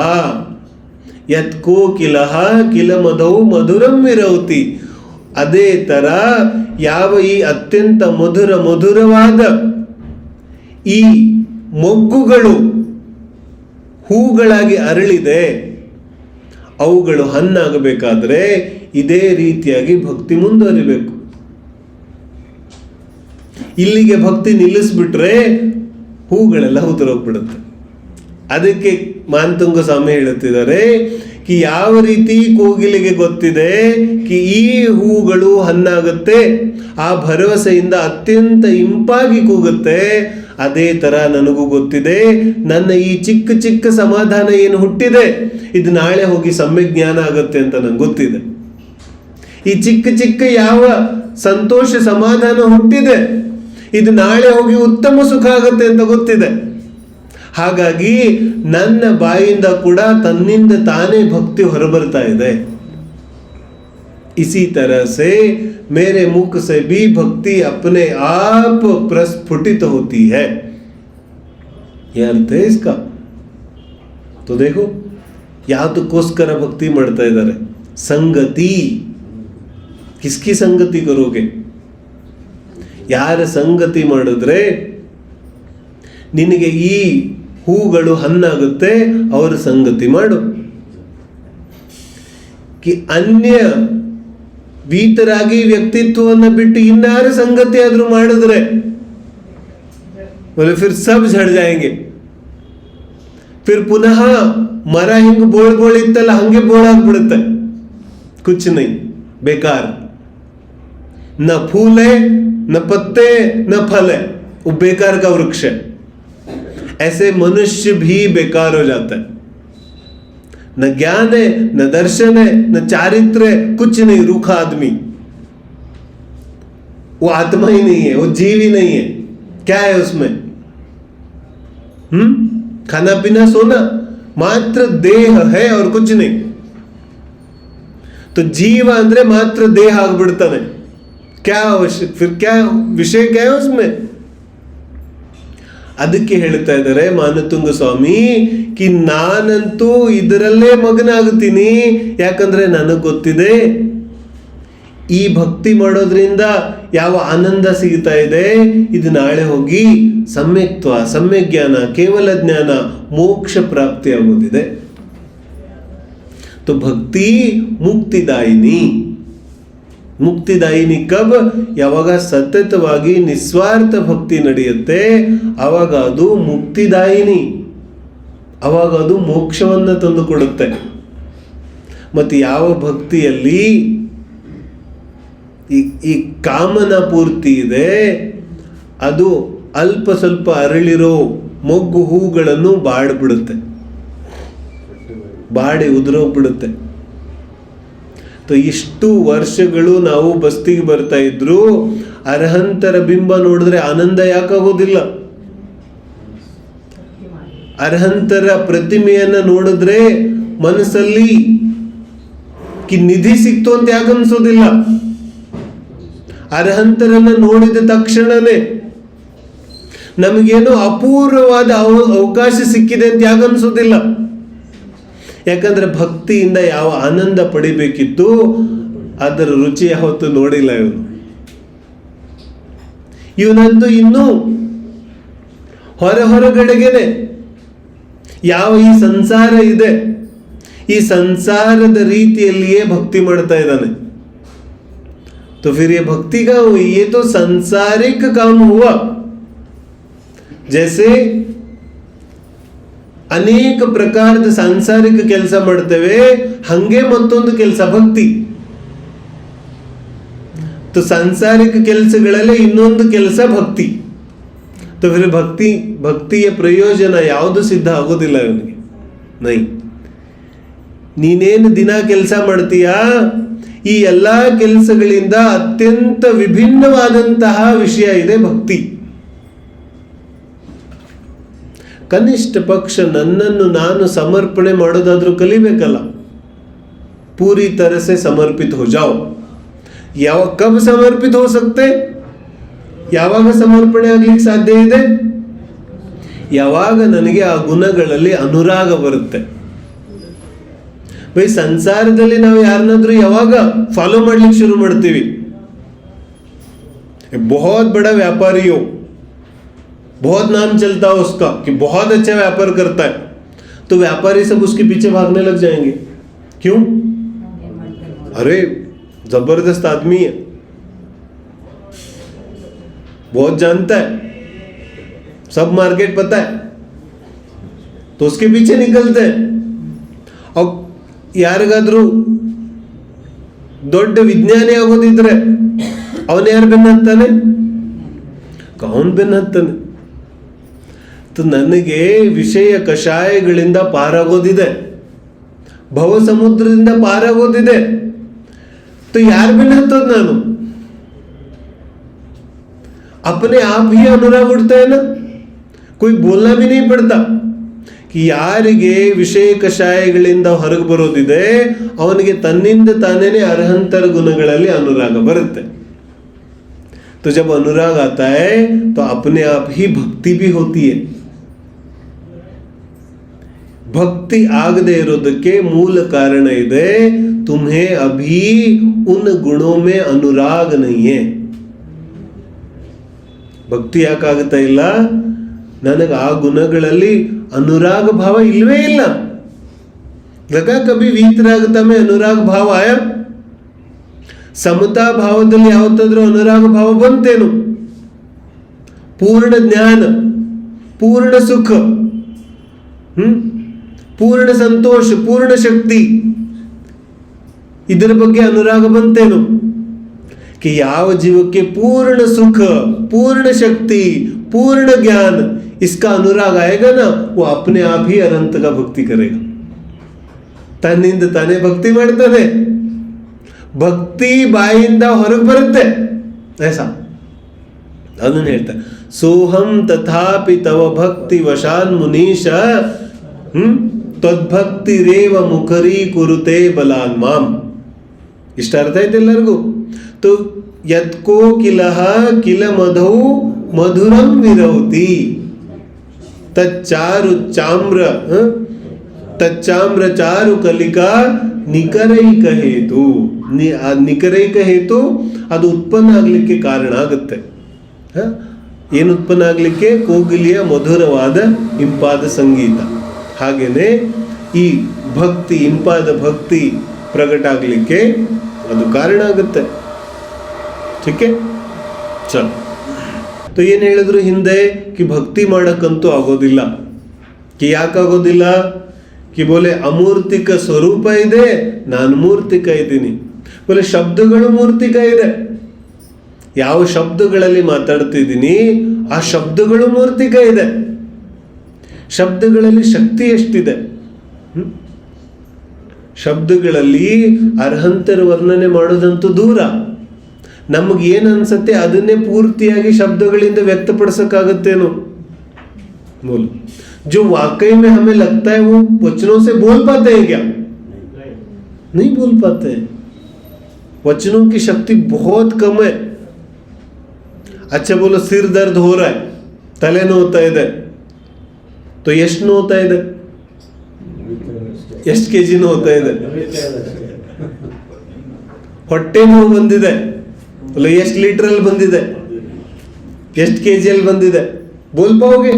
ಯತ್ಕೋ ಕಿಲಹ ಕಿಲ ಮಧು ಮಧುರಂ ವಿರೌತಿ. ಅದೇ ತರ ಯಾವ ಈ ಅತ್ಯಂತ ಮಧುರವಾದ ಈ ಮೊಗ್ಗುಗಳು ಹೂಗಳಾಗಿ ಅರಳಿದೆ, ಅವುಗಳು ಹಣ್ಣಾಗಬೇಕಾದ್ರೆ ಇದೇ ರೀತಿಯಾಗಿ ಭಕ್ತಿ ಮುಂದುವರಿಬೇಕು. ಇಲ್ಲಿಗೆ ಭಕ್ತಿ ನಿಲ್ಲಿಸ್ಬಿಟ್ರೆ ಹೂಗಳೆಲ್ಲ ಉದುರೋಗ್ಬಿಡುತ್ತೆ. ಅದಕ್ಕೆ ಮಾನತುಂಗ ಸ್ವಾಮಿ ಹೇಳುತ್ತಿದ್ದಾರೆ ಕಿ ಯಾವ ರೀತಿ ಕೋಗಿಲೆಗೆ ಗೊತ್ತಿದೆ ಕಿ ಈ ಹೂಗಳು ಹಣ್ಣಾಗುತ್ತೆ, ಆ ಭರವಸೆಯಿಂದ ಅತ್ಯಂತ ಇಂಪಾಗಿ ಕೂಗುತ್ತೆ, ಅದೇ ತರ ನನಗೂ ಗೊತ್ತಿದೆ, ನನ್ನ ಈ ಚಿಕ್ಕ ಚಿಕ್ಕ ಸಮಾಧಾನ ಏನು ಹುಟ್ಟಿದೆ ಇದು ನಾಳೆ ಹೋಗಿ ಸಮ್ಯಕ್ ಜ್ಞಾನ ಆಗುತ್ತೆ ಅಂತ ನಂಗೆ ಗೊತ್ತಿದೆ. ಈ ಚಿಕ್ಕ ಚಿಕ್ಕ ಯಾವ ಸಂತೋಷ ಸಮಾಧಾನ ಹುಟ್ಟಿದೆ ಇದು ನಾಳೆ ಹೋಗಿ ಉತ್ತಮ ಸುಖ ಆಗುತ್ತೆ ಅಂತ ಗೊತ್ತಿದೆ. ಹಾಗಾಗಿ ನನ್ನ ಬಾಯಿಂದ ಕೂಡ ತನ್ನಿಂದ ತಾನೇ ಭಕ್ತಿ ಹೊರಬರ್ತಾ ಇದೆ. इसी तरह से मेरे मुख से भी भक्ति अपने आप प्रस्फुटित होती है. यह अर्थ है इसका. तो देखो ಯಾತಕ್ಕೋಸ್ಕರ ಭಕ್ತಿ ಮಾಡ್ತಾ ಇದ್ದಾರೆ? ಸಂಗತಿ. ಕಿಸ್ಕಿ ಸಂಗತಿ ಕರೋಗೆ? ಯಾರ ಸಂಗತಿ ಮಾಡಿದ್ರೆ ನಿನಗೆ ಈ ಹೂಗಳು ಹಣ್ಣಾಗುತ್ತೆ, ಅವರ ಸಂಗತಿ ಮಾಡು. ಅನ್ಯ ವೀತರಾಗಿ ವ್ಯಕ್ತಿತ್ವವನ್ನು ಬಿಟ್ಟು ಇನ್ನಾರು ಸಂಗತಿ ಆದ್ರೂ ಮಾಡಿದ್ರೆ ಫಿರ್ ಸಬ್ ಝಡ್ ಜಾಯಂಗೆ. ಫಿರ್ ಪುನಃ ಮರ ಹಿಂಗ್ ಬೋಳ್ ಇತ್ತಲ್ಲ ಹಂಗೆ ಬೋಳಾಗ್ಬಿಡುತ್ತೆ. ಕುಚ್ ನೈ, ಬೇಕಾರ. ನ फूल है न पत्ते न फल है, वो बेकार का वृक्ष है. ऐसे मनुष्य भी बेकार हो जाता है. न ज्ञान है न दर्शन है न चारित्र है, कुछ नहीं, रूखा आदमी. वो आत्मा ही नहीं है, वो जीव ही नहीं है. क्या है उसमें? खाना पीना सोना, मात्र देह है और कुछ नहीं. तो जीव ಅಂದ್ರೆ ಮಾತ್ರ ದೇಹ ಆಗ್ಬಿಡ್ತಾನೆ. क्या फिर क्या विषय क्या है उसमें? ಅದಕ್ಕೆ ಹೇಳ್ತಾ ಇದ್ದಾರೆ ಮಾನತುಂಗ ಸ್ವಾಮಿ ಕಿ ನಾನಂತೂ ಇದರಲ್ಲೇ ಮಗ್ನ ಆಗುತ್ತೀನಿ. ಯಾಕಂದ್ರೆ ನನಗೆ ಗೊತ್ತಿದೆ ಈ ಭಕ್ತಿ ಮಾಡೋದ್ರಿಂದ ಯಾವ ಆನಂದ ಸಿಗ್ತಾ ಇದೆ ಇದು ನಾಳೆ ಹೋಗಿ ಸಮ್ಯಕ್ತ್ವ, ಸಮ್ಯಕ್ ಜ್ಞಾನ, ಕೇವಲ ಜ್ಞಾನ, ಮೋಕ್ಷ ಪ್ರಾಪ್ತಿ ಆಗೋದಿದೆ. तो भक्ति मुक्तिदायिनी. ಮುಕ್ತಿದಾಯಿನಿ ಕಬ್, ಯಾವಾಗ ಸತತವಾಗಿ ನಿಸ್ವಾರ್ಥ ಭಕ್ತಿ ನಡೆಯುತ್ತೆ ಆವಾಗ ಅದು ಮುಕ್ತಿದಾಯಿನಿ, ಆವಾಗ ಅದು ಮೋಕ್ಷವನ್ನು ತಂದು ಕೊಡುತ್ತೆ. ಮತ್ತು ಯಾವ ಭಕ್ತಿಯಲ್ಲಿ ಈ ಕಾಮನ ಪೂರ್ತಿ ಇದೆ, ಅದು ಅಲ್ಪ ಸ್ವಲ್ಪ ಅರಳಿರೋ ಮೊಗ್ಗು ಹೂಗಳನ್ನು ಬಾಡ್ಬಿಡುತ್ತೆ, ಬಾಡಿ ಉದುರೋಗ್ಬಿಡುತ್ತೆ. ಇಷ್ಟು ವರ್ಷಗಳು ನಾವು ಬಸ್ತಿಗೆ ಬರ್ತಾ ಇದ್ರು, ಅರ್ಹಂತರ ಬಿಂಬ ನೋಡಿದ್ರೆ ಆನಂದ ಯಾಕಾಗೋದಿಲ್ಲ? ಅರ್ಹಂತರ ಪ್ರತಿಮೆಯನ್ನ ನೋಡಿದ್ರೆ ಮನಸ್ಸಲ್ಲಿ ನಿಧಿ ಸಿಕ್ತು ಅಂತ ಯಾಕನ್ಸೋದಿಲ್ಲ? ಅರ್ಹಂತರನ್ನ ನೋಡಿದ ತಕ್ಷಣನೇ ನಮಗೇನೋ ಅಪೂರ್ವವಾದ ಅವಕಾಶ ಸಿಕ್ಕಿದೆ ಅಂತ ಯಾಕನ್ಸೋದಿಲ್ಲ? ಯಾಕಂದ್ರೆ ಭಕ್ತಿಯಿಂದ ಯಾವ ಆನಂದ ಪಡಿಬೇಕಿತ್ತು ಅದರ ರುಚಿ ಯಾವತ್ತು ನೋಡಿಲ್ಲ ಇವನಂತೂ ಇನ್ನೂ ಹೊರಗಡೆಗೇನೆ ಯಾವ ಈ ಸಂಸಾರ ಇದೆ, ಈ ಸಂಸಾರದ ರೀತಿಯಲ್ಲಿಯೇ ಭಕ್ತಿ ಮಾಡ್ತಾ ಇದ್ದಾನೆ. तो फिर ये भक्ति का ये तो सांसारिक काम हुआ. जैसे ಅನೇಕ ಪ್ರಕಾರದ ಸಾಂಸಾರಿಕ ಕೆಲಸ ಮಾಡ್ತೇವೆ, ಹಂಗೆ ಮತ್ತೊಂದು ಕೆಲಸ ಭಕ್ತಿ. ಸಾಂಸಾರಿಕ ಕೆಲಸಗಳಲ್ಲೇ ಇನ್ನೊಂದು ಕೆಲಸ ಭಕ್ತಿ. ಭಕ್ತಿಯ ಪ್ರಯೋಜನ ಯಾವುದು ಸಿದ್ಧ ಆಗೋದಿಲ್ಲ ಇವನಿಗೆ. ನೈ, ನೀನೇನು ದಿನ ಕೆಲಸ ಮಾಡ್ತೀಯಾ, ಈ ಎಲ್ಲಾ ಕೆಲಸಗಳಿಂದ ಅತ್ಯಂತ ವಿಭಿನ್ನವಾದಂತಹ ವಿಷಯ ಇದೆ ಭಕ್ತಿ. ಕನಿಷ್ಠ ಪಕ್ಷ ನನ್ನನ್ನು ನಾನು ಸಮರ್ಪಣೆ ಮಾಡೋದಾದ್ರೂ ಕಲಿಬೇಕಲ್ಲ. ಪೂರಿ ತರ ಸೆ ಸಮರ್ಪಿತ ಹೋ ಜಾओ. ಕಬ್ ಸಮರ್ಪಿತ ಹೋ ಸಕ್ತೆ? ಯಾವಾಗ ಸಮರ್ಪಣೆ ಆಗ್ಲಿಕ್ಕೆ ಸಾಧ್ಯ ಇದೆ? ಯಾವಾಗ ನನಗೆ ಆ ಗುಣಗಳಲ್ಲಿ ಅನುರಾಗ ಬರುತ್ತೆ. ಬೈ ಸಂಸಾರದಲ್ಲಿ ನಾವು ಯಾರನ್ನಾದ್ರೂ ಯಾವಾಗ ಫಾಲೋ ಮಾಡ್ಲಿಕ್ಕೆ ಶುರು ಮಾಡ್ತೀವಿ, बहुत बड़ा व्यापारी हो, बहुत नाम चलता है उसका कि बहुत अच्छा व्यापार करता है, तो व्यापारी सब उसके पीछे भागने लग जाएंगे. क्यों? अरे जबरदस्त आदमी है, बहुत जानता है, सब मार्केट पता है, तो उसके पीछे निकलते हैं. और ಯಾರಿಗಾದ್ರೂ ದೊಡ್ಡ ವಿಜ್ಞಾನಿ ಆಗೋದಿದ್ರೆ ಅವನು ಯಾರು ಬೆನ್ನ ಹತ್ತಾನೆ? ಅವನು ಬೆನ್ನ ಹತ್ತಾನೆ. ನನಗೆ ವಿಷಯ ಕಷಾಯಗಳಿಂದ ಪಾರಾಗೋದಿದೆ, ಭವ ಸಮುದ್ರದಿಂದ ಪಾರಾಗೋದಿದೆ, ಯಾರು ಬೆನ್ನ ಹತ್ತೋದು ನಾನು? अपने आप ही अनुराग उठता है ना, कोई बोलना भी नहीं पड़ता. ಯಾರಿಗೆ ವಿಷಯ ಕಷಾಯಗಳಿಂದ ಹೊರಗೆ ಬರೋದಿದೆ ಅವನಿಗೆ ತನ್ನಿಂದ ತಾನೇನೆ ಅರ್ಹಂತರ ಗುಣಗಳಲ್ಲಿ ಅನುರಾಗ ಬರುತ್ತೆ. तो जब अनुराग आता है तो अपने आप ही भक्ति भी होती है. ಭಕ್ತಿ ಆಗದೆ ಇರೋದಕ್ಕೆ ಮೂಲ ಕಾರಣ ಇದೆ, तुम्हें अभी उन गुणों में अनुराग नहीं है. ಭಕ್ತಿ ಯಾಕಾಗ್ತಾ ಇಲ್ಲ? ನನಗೆ ಆ ಗುಣಗಳಲ್ಲಿ अनुराग भाव इल्वे इल्ला. लगा कभी वीतरागता में अनुराग भाव आया? समता भावದಲ್ಲಿ ಯಾವತ್ತಾದ್ರೂ ಅನುರಾಗ ಭಾವ ಬಂತೇನು? ಪೂರ್ಣ ಜ್ಞಾನ, ಪೂರ್ಣ ಸುಖ, ಪೂರ್ಣ ಸಂತೋಷ, ಪೂರ್ಣ ಶಕ್ತಿ, ಇದರ ಬಗ್ಗೆ ಅನುರಾಗ ಬಂತೇನು? कि ಯಾವ ಜೀವಕ್ಕೆ ಪೂರ್ಣ ಸುಖ, ಪೂರ್ಣ ಶಕ್ತಿ, पूर्ण ज्ञान, इसका अनुराग आएगा ना, वो अपने आप ही अनंत का भक्ति करेगा. ತನ್ನಿಂದ ತಾನೇ ಭಕ್ತಿ ಮಾಡ್ತಾನೆ. ಭಕ್ತಿ ಬಾಯಿಂದ ಹೊರಗೆ ಬರುತ್ತೆ. ऐसा ಅದನ್ನು ಹೇಳ್ತಾರೆ, ಸೋಹಂ ತಥಾಪಿ ತವ ಭಕ್ತಿ ವಶಾನ್ ಮುನೀಶ ತದ್ಭಕ್ತಿ ರೇವ ಮುಖರಿ ಕುರುತೆ ಬಲಾನ್ ಮಾಂ. ಇಷ್ಟ ಅರ್ಥ ಆಯ್ತು ಎಲ್ಲರಿಗೂ? तो ಯತ್ಕೋ ಕಿಲಹ ಕಿಲ ಮಧೌ ಮಧುರಂ ವಿರೌತಿ ತಚ್ಚಾರು ಚಾರು ಕಲಿಕಾ ನಿಕರೈಕ ಹೇತು. ನಿಕರೈಕ ಹೇತು ಅದು ಉತ್ಪನ್ನ ಆಗಲಿಕ್ಕೆ ಕಾರಣ ಆಗುತ್ತೆ. ಏನು ಉತ್ಪನ್ನ ಆಗಲಿಕ್ಕೆ? ಕೋಗಿಲಿಯ ಮಧುರವಾದ ಇಂಪಾದ ಸಂಗೀತ. ಹಾಗೇನೆ ಈ ಭಕ್ತಿ, ಇಂಪಾದ ಭಕ್ತಿ ಪ್ರಕಟ ಆಗಲಿಕ್ಕೆ ಅದು ಕಾರಣ ಆಗುತ್ತೆ. ठीक है ಚಲೋ. तो ಏನು ಹೇಳಿದ್ರು ಹಿಂದೆ ಕಿ ಭಕ್ತಿ ಮಾಡಕ್ಕಂತೂ ಆಗೋದಿಲ್ಲ. ಕಿ ಯಾಕಾಗೋದಿಲ್ಲ? ಕಿ ಬೋಲೆ ಅಮೂರ್ತಿಕ ಸ್ವರೂಪ ಇದೆ, ನಾನು ಮೂರ್ತಿಕ ಇದ್ದೀನಿ. ಬೋಲೆ ಶಬ್ದಗಳು ಮೂರ್ತಿಕ ಇದೆ. ಯಾವ ಶಬ್ದಗಳಲ್ಲಿ ಮಾತಾಡ್ತಿದ್ದೀನಿ ಆ ಶಬ್ದಗಳು ಮೂರ್ತಿಕ ಇದೆ. ಶಬ್ದಗಳಲ್ಲಿ ಶಕ್ತಿ ಎಷ್ಟಿದೆ? ಶಬ್ದಗಳಲ್ಲಿ ಅರ್ಹಂತರ ವರ್ಣನೆ ಮಾಡೋದಂತೂ ದೂರ. ನಮಗೆ ಏನು ಅನ್ಸತ್ತೆ ಅದನ್ನೇ ಪೂರ್ತಿಯಾಗಿ ಶಬ್ದಗಳಿಂದ ವ್ಯಕ್ತಪಡಿಸಕ್ಕಾಗತ್ತೇನೋ? बोलो जो वाकई में हमें लगता है वो वचनों से बोल पाते हैं क्या? नहीं बोल पाते हैं. वचनों की शक्ति बहुत कम है. अच्छा बोलो सिर दर्द हो रहा है, तले ನೋವ್ತಾ ಇದೆ, तो ಎಷ್ಟು ನೋವ್ತಾ ಇದೆ? ಎಷ್ಟು ಕೆಜಿ ನೋವ್ತಾ ಇದೆ? ಹೊಟ್ಟೆ ನೋವು ಬಂದಿದೆ, ಅಲ್ಲ ಎಷ್ಟು ಲೀಟರ್ ಬಂದಿದೆ, ಎಷ್ಟು ಕೆಜಿಯಲ್ಲಿ ಬಂದಿದೆ? बोल पाओगे?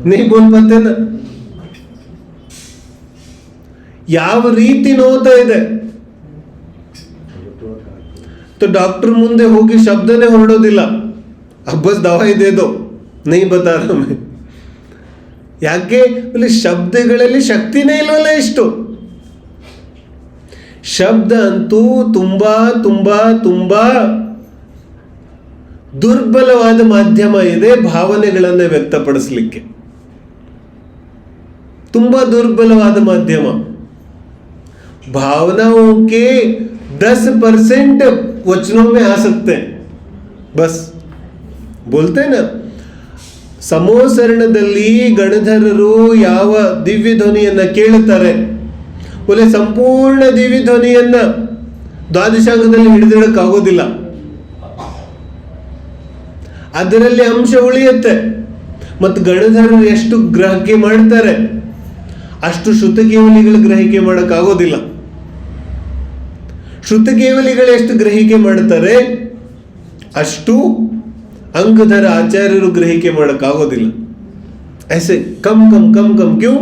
नहीं बोल पाते ना. ಯಾವ ರೀತಿ ನೋವ್ತಾ ಇದೆ? तो डॉक्टर ಮುಂದೆ ಹೋಗಿ ಶಬ್ದನೇ ಹೊರಡೋದಿಲ್ಲ. अब बस दवाई दे दो, नहीं बता रहा मैं. ಯಾಕೆ? ಅಲ್ಲಿ ಶಬ್ದಗಳಲ್ಲಿ ಶಕ್ತಿನೇ ಇಲ್ವಲ್ಲ ಇಷ್ಟು. ಶಬ್ದ ಅಂತೂ ತುಂಬಾ ತುಂಬಾ ತುಂಬಾ ದುರ್ಬಲವಾದ ಮಾಧ್ಯಮ ಇದೆ ಭಾವನೆಗಳನ್ನು ವ್ಯಕ್ತಪಡಿಸಲಿಕ್ಕೆ. ತುಂಬಾ ದುರ್ಬಲವಾದ ಮಾಧ್ಯಮ. भावनाओं के 10% वचनों में आ सकते हैं, बस. बोलते हैं ना, ಸಮೋಸರಣದಲ್ಲಿ ಗಣಧರರು ಯಾವ ದಿವ್ಯ ಧ್ವನಿಯನ್ನ ಕೇಳುತ್ತಾರೆ, ಒಲೆ ಸಂಪೂರ್ಣ ದಿವ್ಯ ಧ್ವನಿಯನ್ನ ದ್ವಾದಶಾಂಗದಲ್ಲಿ ಹಿಡಿದಿಡಕ್ಕಾಗೋದಿಲ್ಲ. ಅದರಲ್ಲಿ ಅಂಶ ಉಳಿಯುತ್ತೆ. ಮತ್ತು ಗಣಧರರು ಎಷ್ಟು ಗ್ರಹಿಕೆ ಮಾಡ್ತಾರೆ ಅಷ್ಟು ಶ್ರುತಕೇವಲಿಗಳು ಗ್ರಹಿಕೆ ಮಾಡೋಕ್ಕಾಗೋದಿಲ್ಲ. ಶ್ರುತಕೇವಲಿಗಳು ಎಷ್ಟು ಗ್ರಹಿಕೆ ಮಾಡ್ತಾರೆ ಅಷ್ಟು ಅಂಗಧರ ಆಚಾರ್ಯರು ಗ್ರಹಿಕೆ ಮಾಡೋಕ್ಕಾಗೋದಿಲ್ಲ. ಐಸೆ ಕಮ್ ಕಮ್ ಕಮ್ ಕಮ್ ಕ್ಯೂ?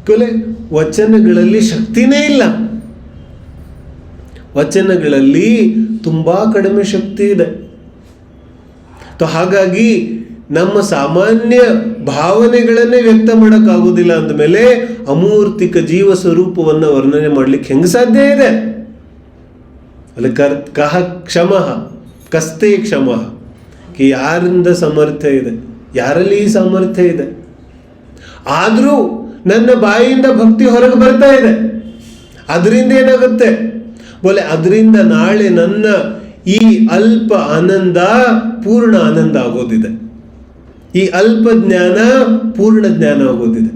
ಕೊಲೆ ವಚನಗಳಲ್ಲಿ ಶಕ್ತಿನೇ ಇಲ್ಲ. ವಚನಗಳಲ್ಲಿ ತುಂಬಾ ಕಡಿಮೆ ಶಕ್ತಿ ಇದೆ. ಹಾಗಾಗಿ ನಮ್ಮ ಸಾಮಾನ್ಯ ಭಾವನೆಗಳನ್ನೇ ವ್ಯಕ್ತ ಮಾಡೋಕ್ಕಾಗೋದಿಲ್ಲ ಅಂದಮೇಲೆ ಅಮೂರ್ತಿಕ ಜೀವ ಸ್ವರೂಪವನ್ನು ವರ್ಣನೆ ಮಾಡ್ಲಿಕ್ಕೆ ಹೆಂಗೆ ಸಾಧ್ಯ ಇದೆ? ಅಲ್ಲಿ ಕಹ ಕ್ಷಮಃ ಕಸ್ತೆ ಕ್ಷಮಃ, ಕಿ ಯಾರಿಂದ ಸಾಮರ್ಥ್ಯ ಇದೆ? ಯಾರಲ್ಲಿ ಈ ಸಾಮರ್ಥ್ಯ ಇದೆ? ಆದರೂ ನನ್ನ ಬಾಯಿಯಿಂದ ಭಕ್ತಿ ಹೊರಗೆ ಬರ್ತಾ ಇದೆ. ಅದರಿಂದ ಏನಾಗುತ್ತೆ? ಬೋಲೆ ಅದರಿಂದ ನಾಳೆ ನನ್ನ ಈ ಅಲ್ಪ ಆನಂದ ಪೂರ್ಣ ಆನಂದ ಆಗೋದಿದೆ. ಈ ಅಲ್ಪ ಜ್ಞಾನ ಪೂರ್ಣ ಜ್ಞಾನ ಆಗೋದಿದೆ.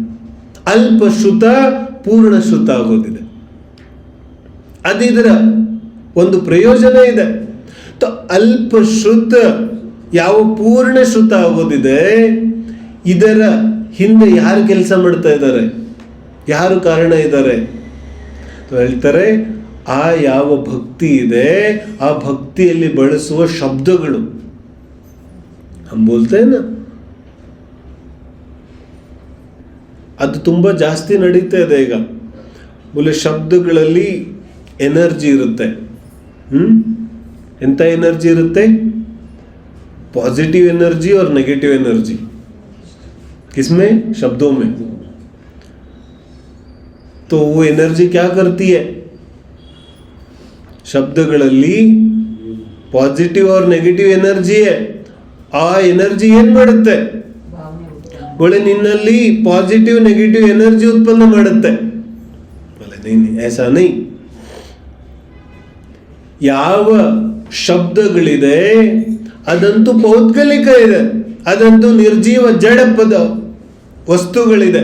ಅಲ್ಪ ಶ್ರುತ ಪೂರ್ಣ ಶ್ರುತ ಆಗೋದಿದೆ. ಅದಿದರ ಒಂದು ಪ್ರಯೋಜನ ಇದೆ. ಅಲ್ಪ ಶ್ರುತ ಯಾವ ಪೂರ್ಣ ಶ್ರುತ ಆಗೋದಿದೆ, ಇದರ ಹಿಂದೆ ಯಾರು ಕೆಲಸ ಮಾಡ್ತಾ ಇದ್ದಾರೆ, ಯಾರು ಕಾರಣ ಇದ್ದಾರೆ? ಹೇಳ್ತಾರೆ ಆ ಯಾವ ಭಕ್ತಿ ಇದೆ ಆ ಭಕ್ತಿಯಲ್ಲಿ ಬಳಸುವ ಶಬ್ದಗಳು. ಹಮ್ ಬೋಲ್ತೆ ನಾ, ಅದು ತುಂಬಾ ಜಾಸ್ತಿ ನಡೀತಾ ಇದೆ ಈಗ. ಬೋಲೆ ಶಬ್ದಗಳಲ್ಲಿ ಎನರ್ಜಿ ಇರುತ್ತೆ. ಎಂತ एनर्जी इरुत्ते? पॉजिटिव एनर्जी और नेगेटिव एनर्जी. किसमें? शब्दों में. तो वो एनर्जी क्या करती है? ಶಬ್ದಗಳಲ್ಲಿ ಪಾಸಿಟಿವ್ और ನೆಗೆಟಿವ್ ಎನರ್ಜಿ ಆ ಎನರ್ಜಿ ಏನ್ ಮಾಡುತ್ತೆ? ಒಳ್ಳೆ ನಿನ್ನಲ್ಲಿ ಪಾಸಿಟಿವ್ ನೆಗೆಟಿವ್ ಎನರ್ಜಿ ಉತ್ಪನ್ನ ಮಾಡುತ್ತೆ. ऐसा नहीं. ಯಾವ ಶಬ್ದಗಳಿದೆ ಅದಂತೂ ಪೌದ್ಗಲಿಕ ಇದೆ, ಅದಂತೂ ನಿರ್ಜೀವ ಜಡ ಪದ ವಸ್ತುಗಳಿದೆ.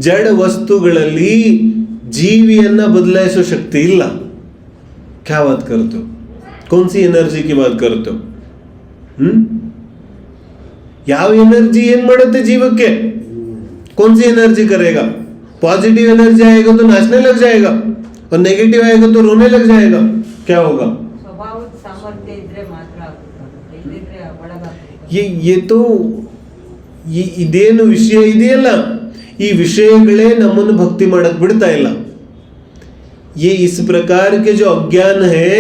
ಜಡ ವಸ್ತುಗಳಲ್ಲಿ ಜೀವಿಯನ್ನ ಬದಲಾಯಿಸೋ ಶಕ್ತಿ ಇಲ್ಲ. क्या बात करते हो? कौन सी एनर्जी की बात करते हो? ಯಾವ ಎನರ್ಜಿ ಏನ್ ಮಾಡುತ್ತೆ ಜೀವಕ್ಕೆ? कौन सी एनर्जी करेगा? पॉजिटिव एनर्जी आएगा तो नाचने लग जाएगा और नेगेटिव आएगा तो रोने लग जाएगा. क्या होगा? ये तो ಇದೇನು ವಿಷಯ ಇದೆಯಲ್ಲ, ಈ ವಿಷಯಗಳೇ ನಮ್ಮನ್ನು ಭಕ್ತಿ ಮಾಡಕ್ ಬಿಡ್ತಾ ಇಲ್ಲ. ये इस प्रकार के जो अज्ञान है,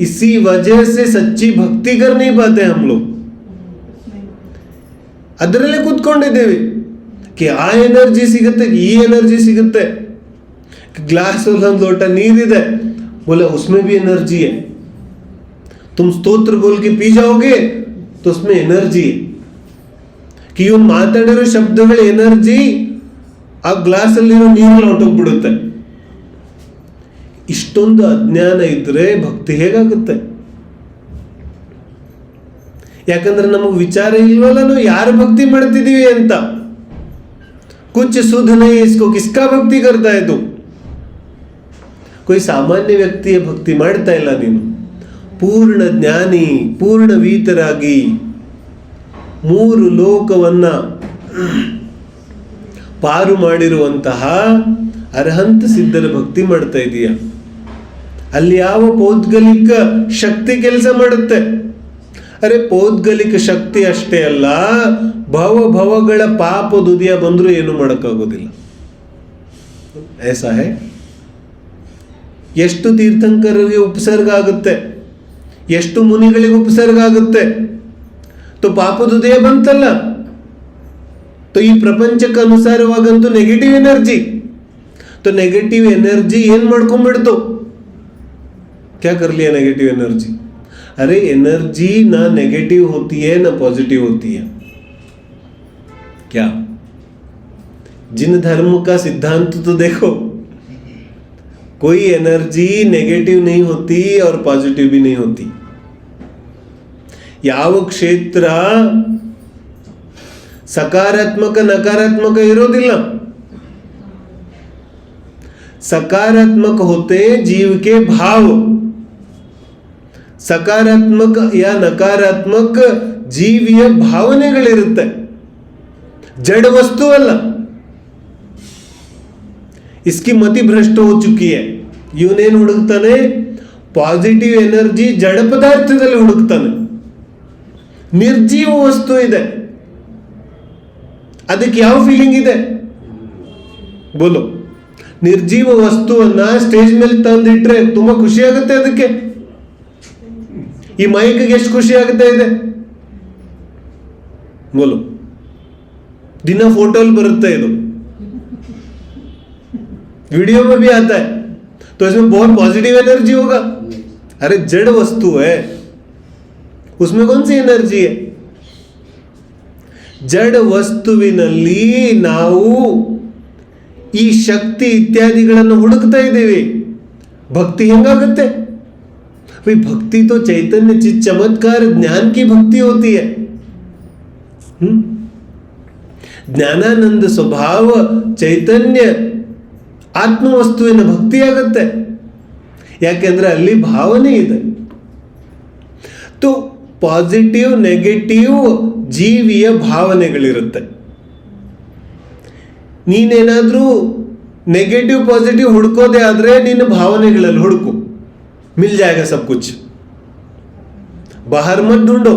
इसी वजह से सच्ची भक्ति कर नहीं पाते हम लोग. ಅದರಲ್ಲೇ ಕೂತ್ಕೊಂಡಿದ್ದೇವೆ कि ಆ ಎನರ್ಜಿ ಸಿಗುತ್ತೆ, ಈ ಎನರ್ಜಿ ಸಿಗುತ್ತೆ. ग्लास ಒಂದು ಲೋಟ ನೀರಿದೆ, बोले उसमें भी एनर्जी है. तुम स्तोत्र बोल के पी जाओगे तो उसमें एनर्जी है. कि ಇವ್ನು ಮಾತಾಡಿರೋ ಶಬ್ದಗಳ ಎನರ್ಜಿ ಆ ಗ್ಲಾಸ್ ಅಲ್ಲಿರೋ ನೀರಲ್ಲಿ ಹೊರಟೋಗ್ಬಿಡುತ್ತೆ. ಇಷ್ಟೊಂದು ಅಜ್ಞಾನ ಇದ್ರೆ ಭಕ್ತಿ ಹೇಗಾಗುತ್ತೆ? ಯಾಕಂದ್ರೆ ನಮಗೆ ವಿಚಾರ ಇಲ್ವಲ್ಲ ನಾವು ಯಾರು ಭಕ್ತಿ ಮಾಡ್ತಿದೀವಿ ಅಂತ. कुछ सुध नहीं इसको, किसका भक्ति करता है तू? कोई सामान्य ವ್ಯಕ್ತಿಯ ಭಕ್ತಿ ಮಾಡ್ತಾ ಇಲ್ಲ ನೀನು. ಪೂರ್ಣ ಜ್ಞಾನಿ, ಪೂರ್ಣ ವೀತರಾಗಿ, ಮೂರು ಲೋಕವನ್ನ ಪಾರು ಮಾಡಿರುವಂತಹ ಅರ್ಹಂತ ಸಿದ್ಧರ ಭಕ್ತಿ ಮಾಡ್ತಾ ಇದೀಯ. ಅಲ್ಲಿ ಯಾವ ಪೌದ್ಗಲಿಕ ಶಕ್ತಿ ಕೆಲಸ ಮಾಡುತ್ತೆ? ಅರೆ ಪೌದ್ಗಲಿಕ ಶಕ್ತಿ ಅಷ್ಟೇ ಅಲ್ಲ, ಭವಗಳ ಪಾಪ ದುದಿಯ ಬಂದರೂ ಏನು ಮಾಡೋಕ್ಕಾಗೋದಿಲ್ಲ. ऐसा है. ಎಷ್ಟು ತೀರ್ಥಂಕರರಿಗೆ ಉಪಸರ್ಗ ಆಗುತ್ತೆ, ಎಷ್ಟು ಮುನಿಗಳಿಗೆ ಉಪಸರ್ಗ ಆಗುತ್ತೆ. तो ಪಾಪದುದಯ ಬಂತಲ್ಲ, तो ಈ ಪ್ರಪಂಚಕ್ಕೆ ಅನುಸಾರವಾಗಂತೂ ನೆಗೆಟಿವ್ ಎನರ್ಜಿ. तो नेगेटिव एनर्जी ಏನ್ ಮಾಡ್ಕೊಂಡ್ಬಿಡ್ತು? क्या कर लिया नेगेटिव एनर्जी? अरे एनर्जी ना नेगेटिव होती है ना पॉजिटिव होती है. क्या? जिन धर्म का सिद्धांत तो देखो, कोई एनर्जी नेगेटिव नहीं होती और पॉजिटिव भी नहीं होती. ಯಾವ ಕ್ಷೇತ್ರ ಸಕಾರಾತ್ಮಕ ನಕಾರಾತ್ಮಕ ಇರೋದಿಲ್ಲ. सकारात्मक होते जीव के भाव, सकारात्मक या नकारात्मक ಜೀವಿಯ ಭಾವನೆಗಳಿರುತ್ತೆ, जड़ वस्तु अಲ್ಲ. इसकी मति भ्रष्ट हो चुकी है. ಇವನೇನು ಹುಡುಕ್ತಾನೆ? ಪಾಸಿಟಿವ್ ಎನರ್ಜಿ ಜಡ ಪದಾರ್ಥದಲ್ಲಿ ಹುಡುಕ್ತಾನೆ. ನಿರ್ಜೀವ ವಸ್ತು ಇದೆ, ಅದಕ್ಕೆ ಯಾವ ಫೀಲಿಂಗ್ ಇದೆ ಬೋಲೋ? ನಿರ್ಜೀವ ವಸ್ತುವನ್ನ ಸ್ಟೇಜ್ ಮೇಲೆ ತಂದಿಟ್ರೆ ತುಂಬಾ ಖುಷಿ ಆಗುತ್ತೆ ಅದಕ್ಕೆ. ಈ ಮೈಕ್ಗೆ ಎಷ್ಟು ಖುಷಿ ಆಗುತ್ತೆ ಇದೆ ಬೋಲೋ? ದಿನ फोटोल ಬರುತ್ತೆ, ಇದು वीडियो में भी आता है, तो इसमें बहुत पॉजिटिव एनर्जी होगा. अरे जड़ वस्तु है, उसमें कौन सी एनर्जी है? जड़ ವಸ್ತುವಿನಲ್ಲಿ ನಾವು ಈ ಶಕ್ತಿ ಇತ್ಯಾದಿಗಳನ್ನು ಹುಡುಕ್ತಾ ಇದ್ದೇವೆ. ಭಕ್ತಿ ಹೆಂಗಾಗುತ್ತೆ? भाई भक्ति तो चैतन्य चित चमत्कार ज्ञान की भक्ति होती है. ज्ञानानंद स्वभाव चैतन्य ಆತ್ಮವಸ್ತುವಿನ ಭಕ್ತಿ ಆಗುತ್ತೆ. ಯಾಕೆಂದ್ರೆ ಅಲ್ಲಿ ಭಾವನೆ ಇದೆ. तो ಪಾಸಿಟಿವ್ ನೆಗೆಟಿವ್ ಜೀವಿಯ ಭಾವನೆಗಳಿರುತ್ತೆ. ನೀನೇನಾದ್ರೂ ನೆಗೆಟಿವ್ ಪಾಸಿಟಿವ್ ಹುಡುಕೋದೇ ಆದ್ರೆ ನಿನ್ನ ಭಾವನೆಗಳಲ್ಲಿ ಹುಡುಕು, मिल जाएगा सब कुछ. बाहर मत ढूंढो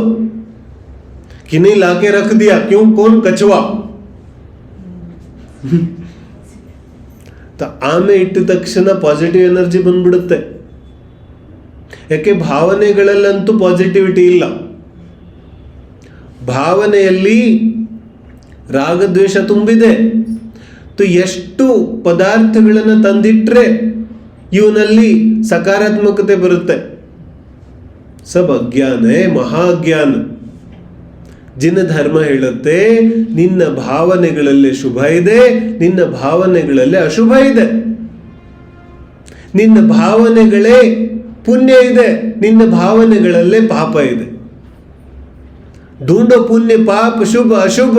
कि नहीं लाके रख दिया, क्यों, कौन कछुआ. तो ಆಮೆ ಇಟ್ಟ ತಕ್ಷಣ ಪಾಸಿಟಿವ್ ಎನರ್ಜಿ ಬಂದ್ಬಿಡುತ್ತೆ. ಯಾಕೆ? ಭಾವನೆಗಳಲ್ಲಂತೂ ಪಾಸಿಟಿವಿಟಿ ಇಲ್ಲ. ಭಾವನೆಯಲ್ಲಿ ರಾಗದ್ವೇಷ ತುಂಬಿದೆ. तो ಎಷ್ಟು ಪದಾರ್ಥಗಳನ್ನು ತಂದಿಟ್ರೆ ಇವನಲ್ಲಿ ಸಕಾರಾತ್ಮಕತೆ ಬರುತ್ತೆ? सब अज्ञान है, महाज्ञान. ಜಿನ ಧರ್ಮ ಹೇಳುತ್ತೆ ನಿನ್ನ ಭಾವನೆಗಳಲ್ಲಿ ಶುಭ ಇದೆ, ನಿನ್ನ ಭಾವನೆಗಳಲ್ಲಿ ಅಶುಭ ಇದೆ. ನಿನ್ನ ಭಾವನೆಗಳೇ ಪುಣ್ಯ ಇದೆ, ನಿನ್ನ ಭಾವನೆಗಳಲ್ಲೇ ಪಾಪ ಇದೆ. ढूंढो पुण्य पाप शुभ अशुभ,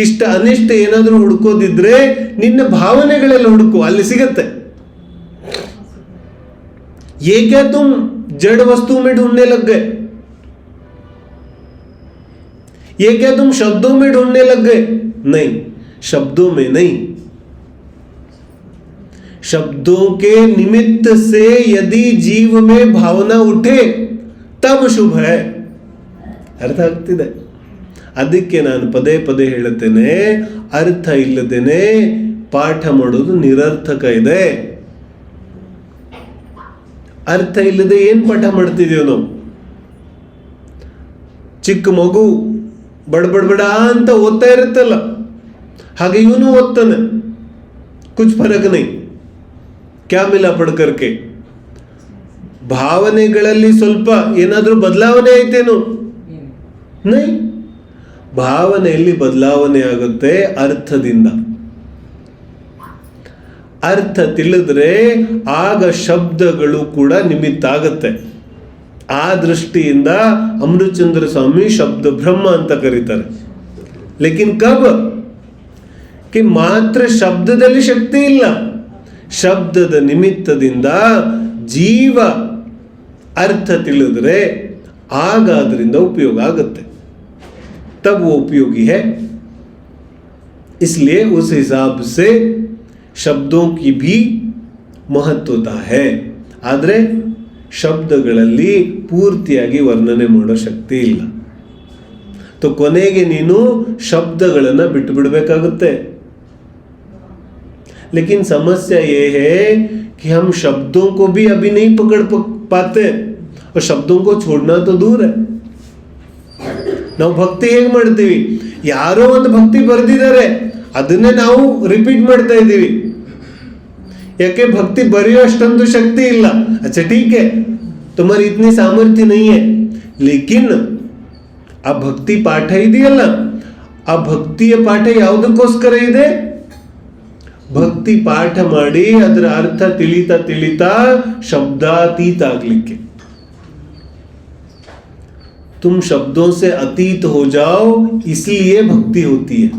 ಇಷ್ಟ ಅನಿಷ್ಟ ಏನಾದರೂ ಹುಡುಕೋದಿದ್ರೆ ನಿನ್ನ ಭಾವನೆಗಳಲ್ಲಿ ಹುಡುಕು, ಅಲ್ಲಿ ಸಿಗತ್ತೆ. ये क्या तुम जड़ वस्तु में ढूंढने लग गए? ये क्या तुम शब्दों में ढूंढने लग गए? नहीं, शब्दों में नहीं. शब्दों के निमित्त से यदि जीव में भावना उठे तब शुभ है. ಅರ್ಥ ಆಗ್ತಿದೆ? ಅದಕ್ಕೆ ನಾನು ಪದೇ ಪದೇ ಹೇಳುತ್ತೇನೆ, ಅರ್ಥ ಇಲ್ಲದೇನೆ ಪಾಠ ಮಾಡೋದು ನಿರರ್ಥಕ ಇದೆ. ಅರ್ಥ ಇಲ್ಲದೆ ಏನ್ ಪಾಠ ಮಾಡ್ತಿದೀವಿ ನಾವು? ಚಿಕ್ಕ ಮಗು ಬಡ ಅಂತ ಓದ್ತಾ ಇರುತ್ತಲ್ಲ, ಹಾಗೆ ಇವನು ಓದ್ತಾನೆ. ಕುछ फर्क नहीं, क्या मिला पढ़ करके? ಭಾವನೆಗಳಲ್ಲಿ ಸ್ವಲ್ಪ ಏನಾದ್ರೂ ಬದಲಾವಣೆ ಆಯ್ತೇನು? ನೈ. ಭಾವನೆಯಲ್ಲಿ ಬದಲಾವಣೆ ಆಗುತ್ತೆ ಅರ್ಥದಿಂದ. ಅರ್ಥ ತಿಳಿದ್ರೆ ಆಗ ಶಬ್ದಗಳು ಕೂಡ ನಿಮಿತ್ತ ಆಗುತ್ತೆ. ಆ ದೃಷ್ಟಿಯಿಂದ ಅಮೃತಚಂದ್ರ ಸ್ವಾಮಿ ಶಬ್ದ ಬ್ರಹ್ಮ ಅಂತ ಕರೀತಾರೆ. ಲೇಕಿನ್ ಕಬ್ कि ಮಾತ್ರ ಶಬ್ದದಲ್ಲಿ ಶಕ್ತಿ ಇಲ್ಲ, ಶಬ್ದದ ನಿಮಿತ್ತದಿಂದ ಜೀವ अर्थ ತಿಳಿದ್ರೆ ಆಗ ಅದರಿಂದ ಉಪಯೋಗ ಆಗುತ್ತೆ. तब वो उपयोगी है. इसलिए उस हिसाब से शब्दों की भी महत्वता है. ಆದರೆ ಶಬ್ದಗಳಲ್ಲಿ ಪೂರ್ತಿಯಾಗಿ ವರ್ಣನೆ ಮಾಡೋ ಶಕ್ತಿ ಇಲ್ಲ. तो ಕೊನೆಗೆ ನೀನು ಶಬ್ದಗಳನ್ನು ಬಿಟ್ಟು ಬಿಡಬೇಕಾಗುತ್ತೆ. लेकिन समस्या ये है कि हम शब्दों को भी अभी नहीं पकड़ पाते और शब्दों को छोड़ना तो दूर है. ನಾವು ಭಕ್ತಿ ಹೇಗೆ ಮಾಡ್ತೀವಿ? ಯಾರೋ ಒಂದು ಭಕ್ತಿ ಬರೆದಿದ್ದಾರೆ, ಅದನ್ನೇ ನಾವು ರಿಪೀಟ್ ಮಾಡ್ತಾ ಇದ್ದೀವಿ. ಯಾಕೆ? ಭಕ್ತಿ ಬರೆಯುವಷ್ಟೊಂದು ಶಕ್ತಿ ಇಲ್ಲ. अच्छा ठीक है, तुम्हारी इतनी सामर्थ्य नहीं है, लेकिन ಆ ಭಕ್ತಿ ಪಾಠ ಇದೆಯಲ್ಲ, ಆ ಭಕ್ತಿಯ ಪಾಠ ಯಾವುದಕ್ಕೋಸ್ಕರ ಇದೆ? ಭಕ್ತಿ ಪಾಠ ಮಾಡಿ ಅದರ ಅರ್ಥ ತಿಳಿತಾ ಶಬ್ದಾತೀತ ಆಗ್ಲಿಕ್ಕೆ. तुम शब्दों से अतीत हो जाओ, इसलिए भक्ति होती है.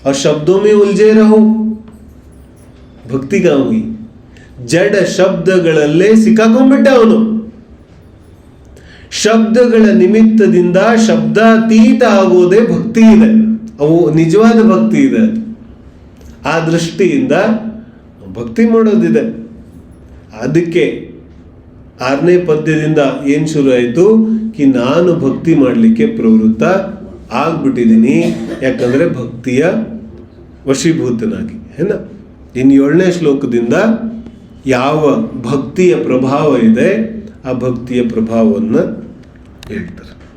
और शब्दों में उलझे रहो, भक्ति कहाँ हुई? जड़ ಶಬ್ದಗಳಲ್ಲೇ ಸಿಕ್ಕಾಕೊಂಡ್ಬಿಟ್ಟ ಅವನು. ಶಬ್ದಗಳ ನಿಮಿತ್ತದಿಂದ ಶಬ್ದಾತೀತ ಆಗೋದೇ ಭಕ್ತಿ ಇದೆ. ಅವು ನಿಜವಾದ ಭಕ್ತಿ ಇದೆ. ಆ ದೃಷ್ಟಿಯಿಂದ ಭಕ್ತಿ ಮಾಡೋದಿದೆ. ಅದಕ್ಕೆ 6ನೇ ಪದ್ಯದಿಂದ ಏನು ಶುರು ಆಯಿತು? कि ನಾನು ಭಕ್ತಿ ಮಾಡಲಿಕ್ಕೆ ಪ್ರವೃತ್ತ ಆಗ್ಬಿಟ್ಟಿದ್ದೀನಿ, ಯಾಕಂದ್ರೆ ಭಕ್ತಿಯ ವಶೀಭೂತನಾಗಿ. ಏನ ಇನ್ನು 7ನೇ ಶ್ಲೋಕದಿಂದ ಯಾವ ಭಕ್ತಿಯ ಪ್ರಭಾವ ಇದೆ ಆ ಭಕ್ತಿಯ ಪ್ರಭಾವವನ್ನು ಹೇಳ್ತಾರೆ.